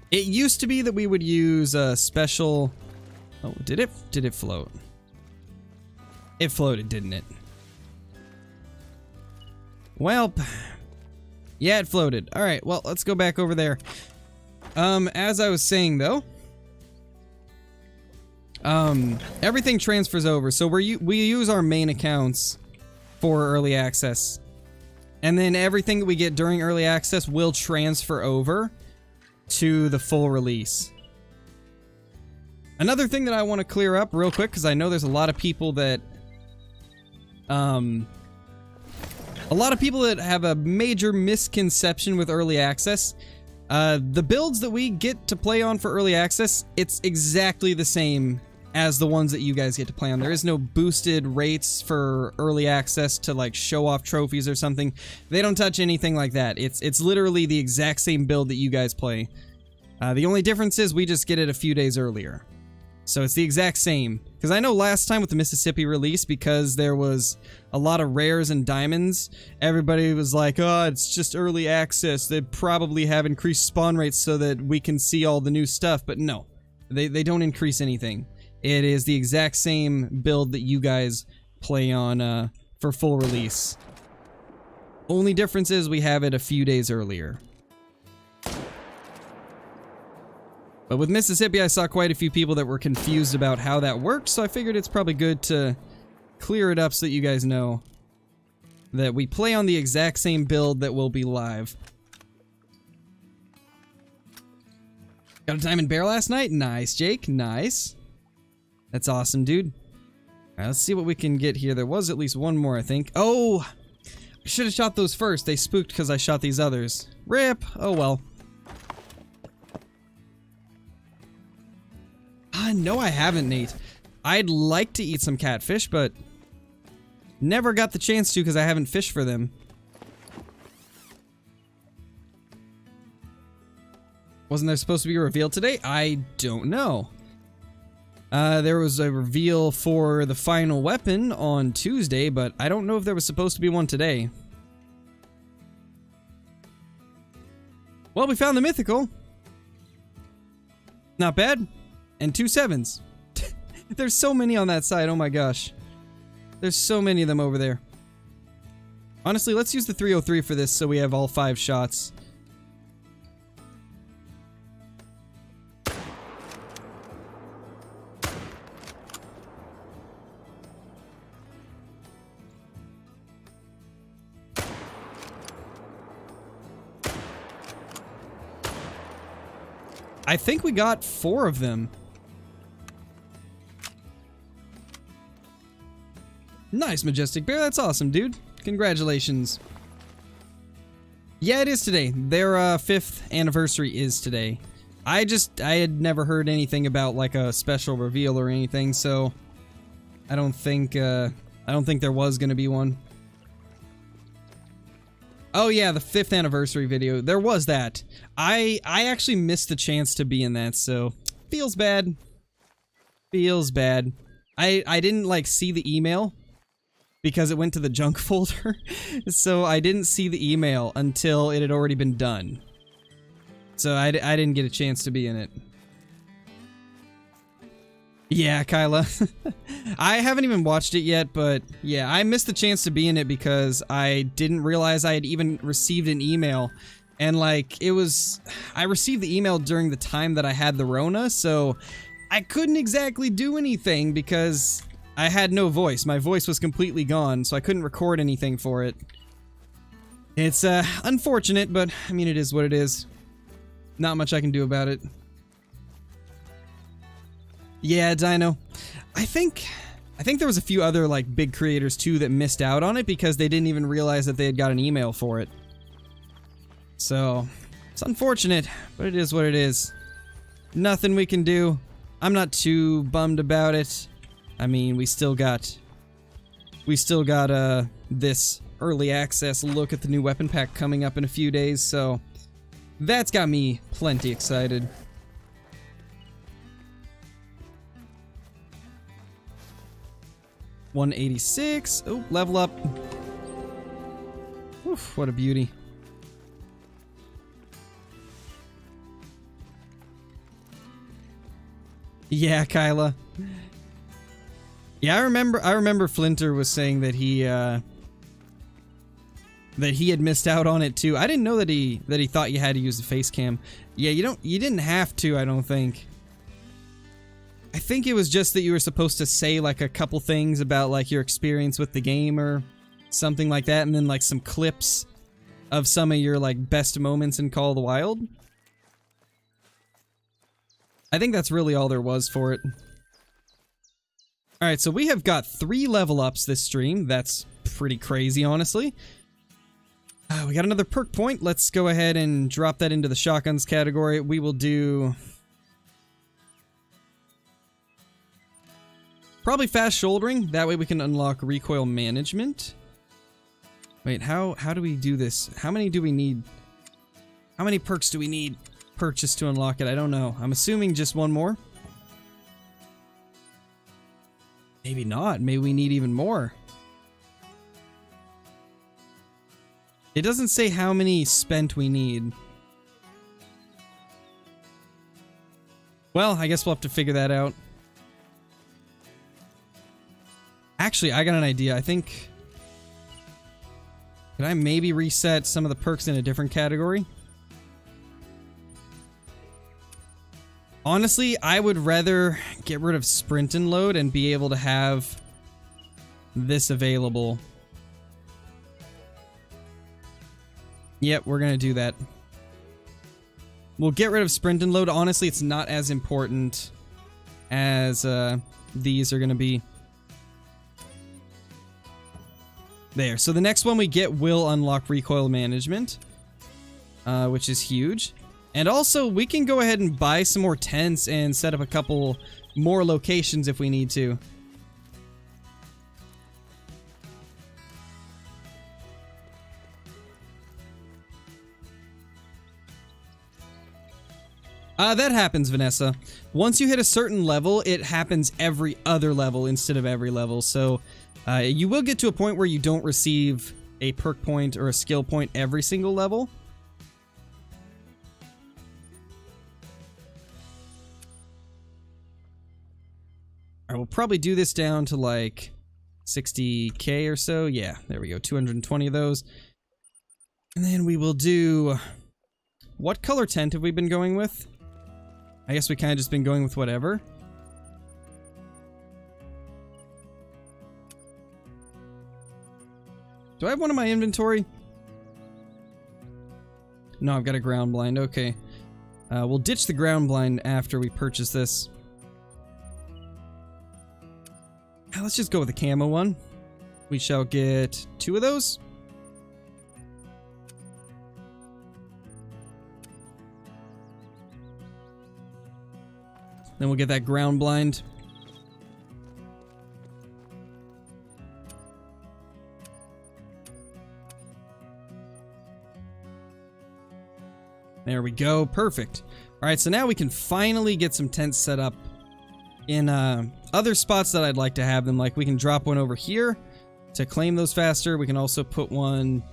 It used to be that we would use a special... oh, did it float? It floated, didn't it? Well... yeah, it floated. Alright, well, let's go back over there. As I was saying, though... everything transfers over, so we use our main accounts for early access. And then everything that we get during early access will transfer over to the full release. Another thing that I want to clear up real quick, because I know there's a lot of people that... a lot of people that have a major misconception with early access. The builds that we get to play on for early access, it's exactly the same as the ones that you guys get to play on. There is no boosted rates for early access to like show off trophies or something. They don't touch anything like that. It's literally the exact same build that you guys play. The only difference is we just get it a few days earlier. So it's the exact same. Because I know last time with the Mississippi release, because there was a lot of rares and diamonds, everybody was like, oh, it's just early access. They probably have increased spawn rates so that we can see all the new stuff. But no, they don't increase anything. It is the exact same build that you guys play on for full release. Only difference is we have it a few days earlier. But with Mississippi, I saw quite a few people that were confused about how that works, so I figured it's probably good to clear it up so that you guys know that we play on the exact same build that will be live. Got a diamond bear last night? Nice, Jake. Nice. That's awesome, dude. Alright, let's see what we can get here. There was at least one more, I think. Oh! I should have shot those first. They spooked because I shot these others. RIP! Oh well. No, I haven't, Nate. I'd like to eat some catfish, but never got the chance to because I haven't fished for them. Wasn't there supposed to be a reveal today? I don't know. There was a reveal for the final weapon on Tuesday, but I don't know if there was supposed to be one today. Well, we found the mythical. Not bad. And 2 7s. There's so many on that side, oh my gosh. There's so many of them over there. Honestly, let's use the 303 for this so we have all 5 shots. I think we got 4 of them. Nice, Majestic Bear. That's awesome, dude. Congratulations. Yeah, it is today. Their 5th anniversary is today. I had never heard anything about like a special reveal or anything, so I don't think there was gonna be one. Oh yeah, the 5th anniversary video. There was that. I actually missed the chance to be in that, so feels bad. Feels bad. I didn't like see the email because it went to the junk folder. So I didn't see the email until it had already been done. So I didn't get a chance to be in it. Yeah, Kyla. I haven't even watched it yet, but yeah, I missed the chance to be in it because I didn't realize I had even received an email. And like, I received the email during the time that I had the Rona, so I couldn't exactly do anything because I had no voice. My voice was completely gone, so I couldn't record anything for it. It's unfortunate, but I mean, it is what it is. Not much I can do about it. Yeah, Dino. I think there was a few other like big creators too that missed out on it because they didn't even realize that they had got an email for it. So, it's unfortunate, but it is what it is. Nothing we can do. I'm not too bummed about it. I mean, we still got this early access look at the new weapon pack coming up in a few days, so that's got me plenty excited. $186. Oh, level up. Oof, what a beauty. Yeah, Kyla. Yeah, I remember Flinter was saying that he had missed out on it too. I didn't know that he thought you had to use the face cam. Yeah, you didn't have to, I don't think. I think it was just that you were supposed to say like a couple things about like your experience with the game or something like that, and then like some clips of some of your like best moments in Call of the Wild. I think that's really all there was for it. Alright, so we have got 3 level ups this stream. That's pretty crazy, honestly. We got another perk point. Let's go ahead and drop that into the shotguns category. We will do probably fast shouldering. That way we can unlock recoil management. Wait, how do we do this? How many do we need? How many perks do we need purchased to unlock it? I don't know. I'm assuming just one more. Maybe not. Maybe we need even more. It doesn't say how many spent we need. Well, I guess we'll have to figure that out. Actually, I got an idea. I think... Could I maybe reset some of the perks in a different category? Honestly, I would rather get rid of sprint and load and be able to have this available. Yep, we're gonna do that. We'll get rid of sprint and load. Honestly, it's not as important as these are gonna be. There. So the next one we get will unlock recoil management, which is huge. And also, we can go ahead and buy some more tents and set up a couple more locations if we need to. That happens, Vanessa. Once you hit a certain level, it happens every other level instead of every level. So, you will get to a point where you don't receive a perk point or a skill point every single level. Alright, we'll probably do this down to like 60k or so. Yeah, there we go. 220 of those. And then we will do... What color tent have we been going with? I guess we kind of just been going with whatever. Do I have one in my inventory? No, I've got a ground blind. Okay. We'll ditch the ground blind after we purchase this. Let's just go with the camo one. We shall get 2 of those. Then we'll get that ground blind. There we go. Perfect. Alright, so now we can finally get some tents set up in other spots that I'd like to have them. Like, we can drop one over here to claim those faster. We can also put one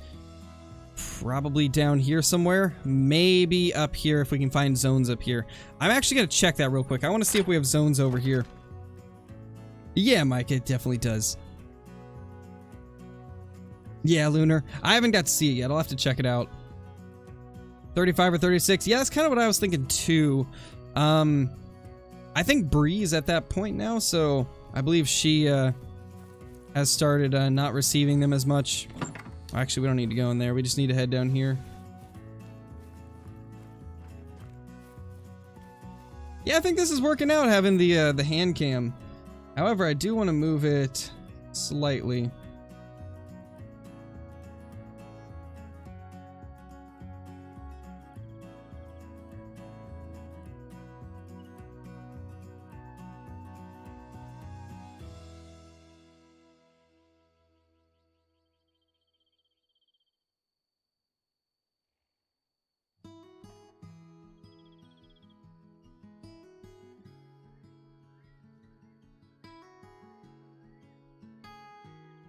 probably down here somewhere. Maybe up here if we can find zones up here. I'm actually going to check that real quick. I want to see if we have zones over here. Yeah, Mike, it definitely does. Yeah, Lunar. I haven't got to see it yet. I'll have to check it out. 35 or 36. Yeah, that's kind of what I was thinking too. I think Bree's at that point now, so I believe she has started not receiving them as much. Actually, we don't need to go in there. We just need to head down here. Yeah, I think this is working out, having the hand cam. However, I do want to move it slightly.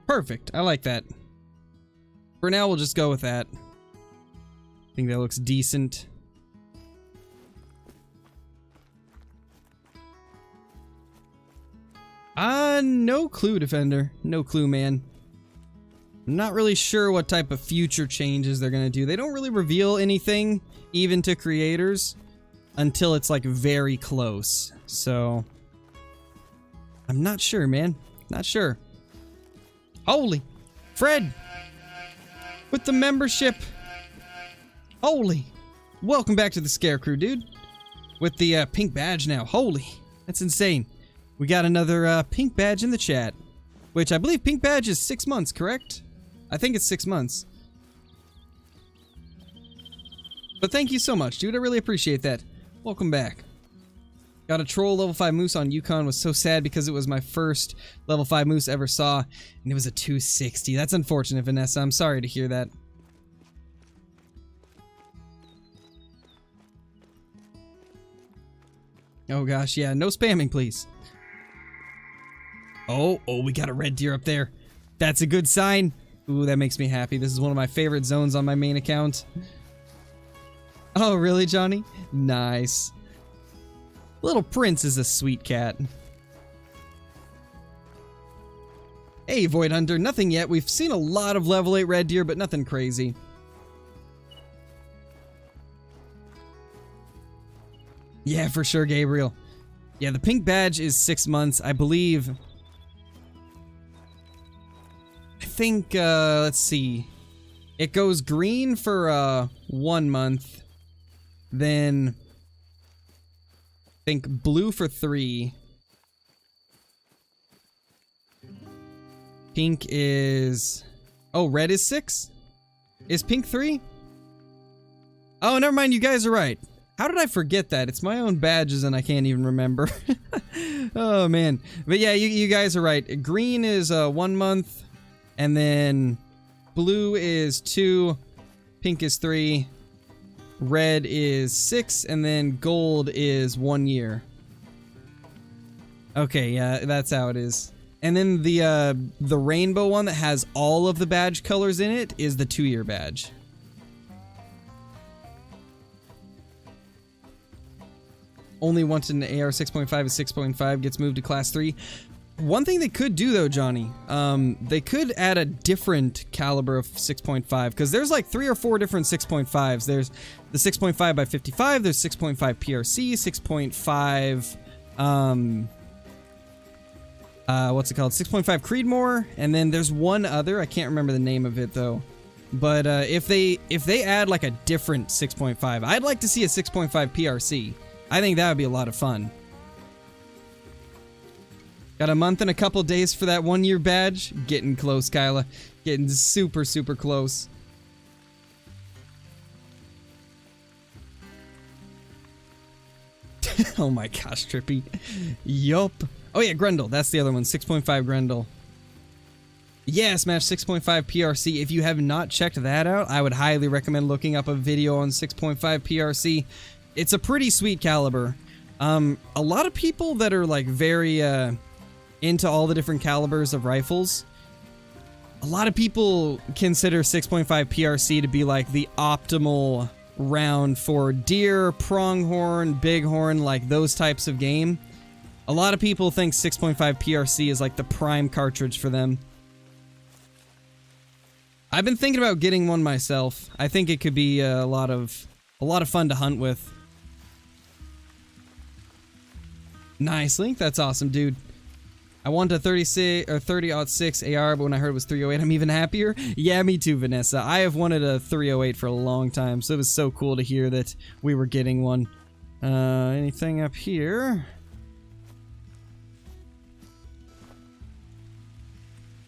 Perfect. I like that. For now, we'll just go with that. I think that looks decent. No clue, Defender. No clue, man. I'm not really sure what type of future changes they're gonna do. They don't really reveal anything, even to creators, until it's like very close. So, I'm not sure, man. Not sure. Holy! Fred! With the membership! Holy! Welcome back to the Scarecrew, dude. With the pink badge now. Holy! That's insane. We got another pink badge in the chat. Which I believe pink badge is 6 months, correct? I think it's 6 months. But thank you so much, dude. I really appreciate that. Welcome back. Got a troll level 5 moose on Yukon. Was so sad because it was my first level 5 moose ever saw, and it was a 260. That's unfortunate, Vanessa. I'm sorry to hear that. Oh gosh, yeah. No spamming, please. Oh, we got a red deer up there. That's a good sign. Ooh, that makes me happy. This is one of my favorite zones on my main account. Oh, really, Johnny? Nice. Little Prince is a sweet cat. Hey, Void Hunter, nothing yet. We've seen a lot of level 8 red deer, but nothing crazy. Yeah, for sure, Gabriel. Yeah, the pink badge is 6 months, I believe. I think, let's see. It goes green for, 1 month. Then, I think blue for 3. Pink is... Oh, red is 6? Is pink 3? Oh, never mind, you guys are right. How did I forget that? It's my own badges and I can't even remember. Oh, man. But yeah, you guys are right. Green is 1 month, and then blue is 2, pink is 3, red is 6, and then gold is 1 year. Okay, yeah, that's how it is. And then the rainbow one that has all of the badge colors in it is the 2-year badge. Only once an AR 6.5 is 6.5 gets moved to class 3. One thing they could do though, Johnny, they could add a different caliber of 6.5, because there's like 3 or 4 different 6.5s. There's the 6.5 by 55, there's 6.5 PRC, 6.5, what's it called? 6.5 Creedmoor, and then there's one other. I can't remember the name of it though. But if they add like a different 6.5, I'd like to see a 6.5 PRC. I think that would be a lot of fun. Got a month and a couple days for that 1-year badge. Getting close, Kyla. Getting super, super close. Oh my gosh, Trippy. Yup. Oh yeah, Grendel. That's the other one. 6.5 Grendel. Yeah, Smash 6.5 PRC. If you have not checked that out, I would highly recommend looking up a video on 6.5 PRC. It's a pretty sweet caliber. A lot of people that are like very into all the different calibers of rifles, a lot of people consider 6.5 PRC to be like the optimal round for deer, pronghorn, bighorn, like those types of game. A lot of people think 6.5 PRC is like the prime cartridge for them. I've been thinking about getting one myself. I think it could be a lot of fun to hunt with. Nice, Link. That's awesome, dude. I want a 30-06 AR, but when I heard it was 308, I'm even happier. Yeah, me too, Vanessa. I have wanted a 308 for a long time, so it was so cool to hear that we were getting one. Anything up here?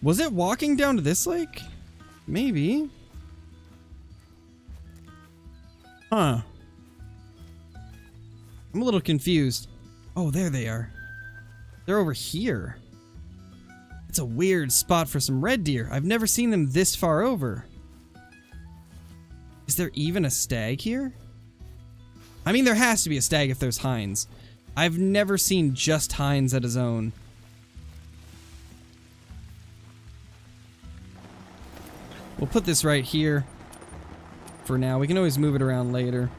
Was it walking down to this lake? Maybe. Huh. I'm a little confused. Oh, there they are. They're over here. It's a weird spot for some red deer. I've never seen them this far over. Is there even a stag here? I mean, there has to be a stag if there's hinds. I've never seen just hinds at a zone. We'll put this right here for now. We can always move it around later.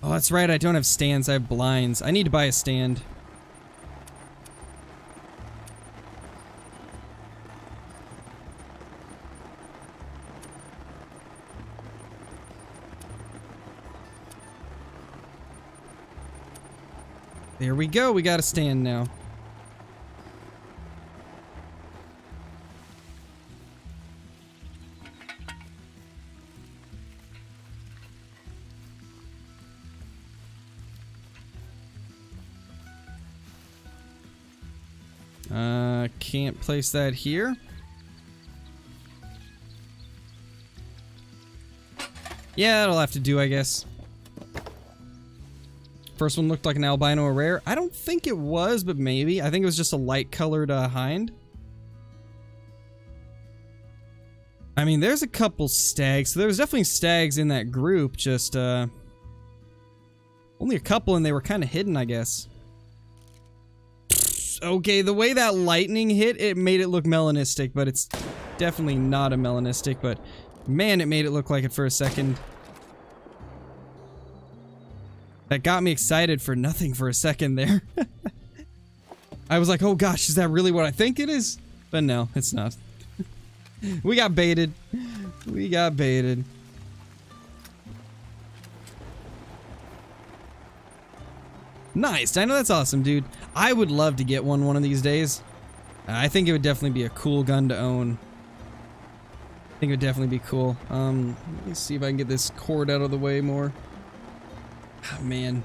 Oh, that's right. I don't have stands. I have blinds. I need to buy a stand. There we go. We got a stand now. Can't place that here. Yeah, that'll have to do, I guess. First one looked like an albino or rare. I don't think it was, but maybe. I think it was just a light-colored hind. I mean, there's a couple stags. So there was definitely stags in that group, just, only a couple, and they were kind of hidden, I guess. Okay, the way that lightning hit, it made it look melanistic, but it's definitely not a melanistic, but man, it made it look like it for a second. That got me excited for nothing for a second there. I was like, oh gosh, is that really what I think it is? But no, it's not. We got baited. We got baited. Nice, Dino, that's awesome, dude. I would love to get one of these days. I think it would definitely be a cool gun to own. I think it would definitely be cool. Let me see if I can get this cord out of the way more. Oh, man.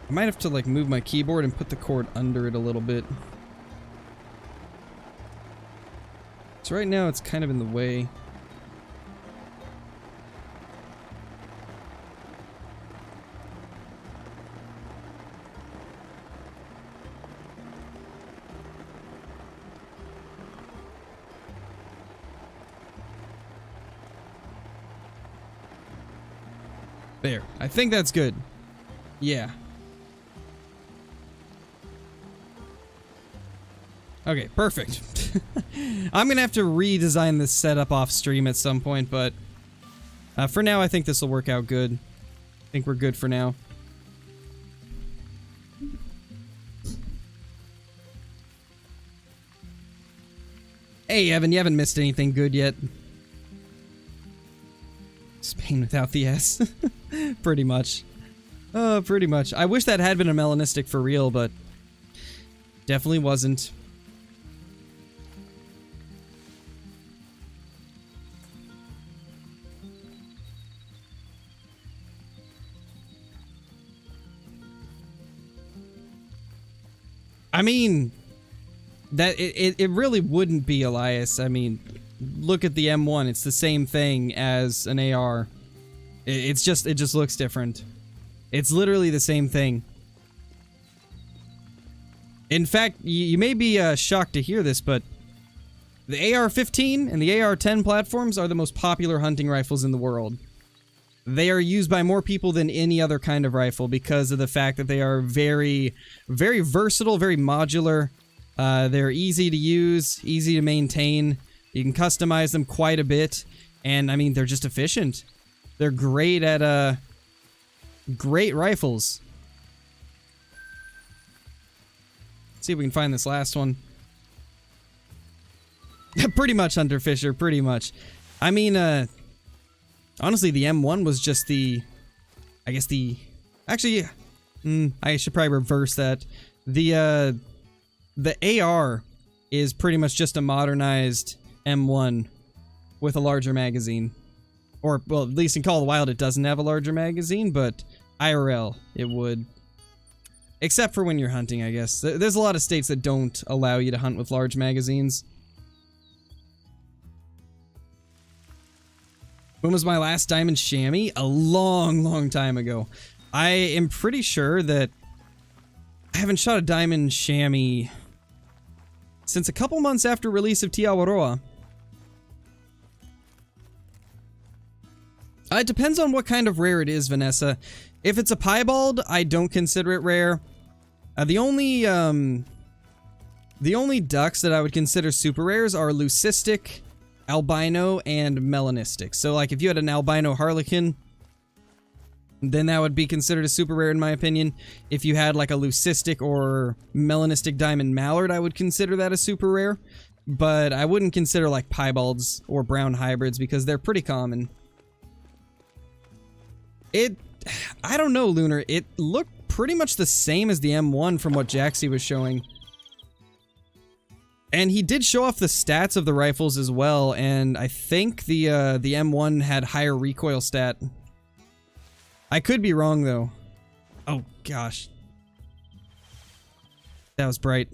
I might have to, like, move my keyboard and put the cord under it a little bit. So right now it's kind of in the way. There. I think that's good. Yeah. Okay, perfect. I'm gonna have to redesign this setup off stream at some point, but for now I think this will work out good. I think we're good for now. Hey Evan, you haven't missed anything good yet. Spain without the S. Pretty much. Pretty much. I wish that had been a melanistic for real, but definitely wasn't. I mean, that it really wouldn't be, Elias. I mean, look at the M1. It's the same thing as an AR. It just looks different. It's literally the same thing. In fact, you may be shocked to hear this, but the AR-15 and the AR-10 platforms are the most popular hunting rifles in the world. They are used by more people than any other kind of rifle because of the fact that they are very, very versatile, very modular. They're easy to use, easy to maintain. You can customize them quite a bit, and I mean, they're just efficient. They're great at, great rifles. Let's see if we can find this last one. Pretty much, Hunter Fisher, pretty much. I mean, honestly, the M1 was just the, I guess the, actually, I should probably reverse that. The AR is pretty much just a modernized M1 with a larger magazine. Or, well, at least in Call of the Wild it doesn't have a larger magazine, but IRL it would. Except for when you're hunting, I guess. There's a lot of states that don't allow you to hunt with large magazines. When was my last diamond chamois? A long, long time ago. I am pretty sure that I haven't shot a diamond chamois since a couple months after release of Te Awaroa. It depends on what kind of rare it is, Vanessa. If it's a piebald, I don't consider it rare. The only ducks that I would consider super rares are leucistic, albino, and melanistic. So, like, if you had an albino harlequin, then that would be considered a super rare in my opinion. If you had, like, a leucistic or melanistic diamond mallard, I would consider that a super rare. But I wouldn't consider, like, piebalds or brown hybrids because they're pretty common. I don't know, Lunar. It looked pretty much the same as the M1 from what Jaxie was showing. And he did show off the stats of the rifles as well, and I think the M1 had higher recoil stat. I could be wrong, though. Oh, gosh. That was bright.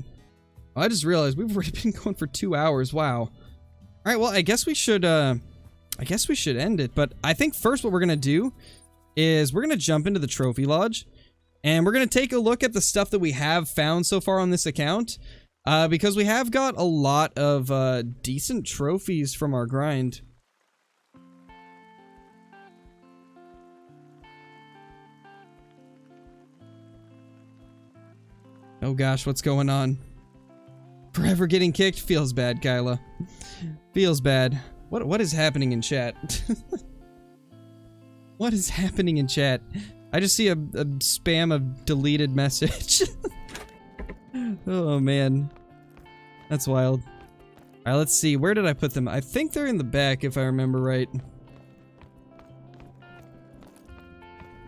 I just realized we've already been going for 2 hours. Wow. Alright, well, I guess we should end it, but I think first what we're gonna do is we're gonna jump into the Trophy Lodge, and we're gonna take a look at the stuff that we have found so far on this account. Because we have got a lot of decent trophies from our grind. Oh gosh, what's going on? Forever getting kicked? Feels bad, Kyla. Feels bad. What is happening in chat? What is happening in chat? I just see a spam of deleted message. Oh man. That's wild. Alright, let's see. Where did I put them? I think they're in the back, if I remember right.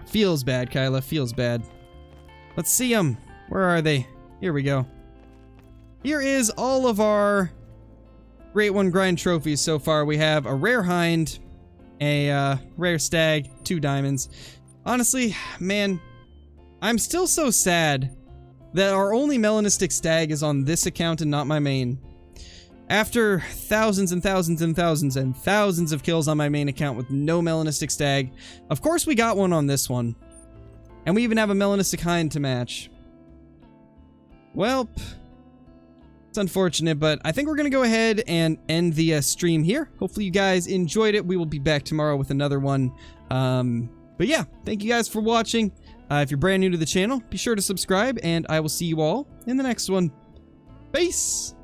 Feels bad, Kyla. Feels bad. Let's see them. Where are they? Here we go. Here is all of our Great One Grind trophies so far. We have a rare hind, a rare stag, 2 diamonds. Honestly, man, I'm still so sad that our only melanistic stag is on this account and not my main. After thousands and thousands and thousands and thousands of kills on my main account with no melanistic stag, of course we got one on this one. And we even have a melanistic hind to match. Well, it's unfortunate, but I think we're going to go ahead and end the stream here. Hopefully you guys enjoyed it. We will be back tomorrow with another one. But yeah, thank you guys for watching. If you're brand new to the channel, be sure to subscribe, and I will see you all in the next one. Peace!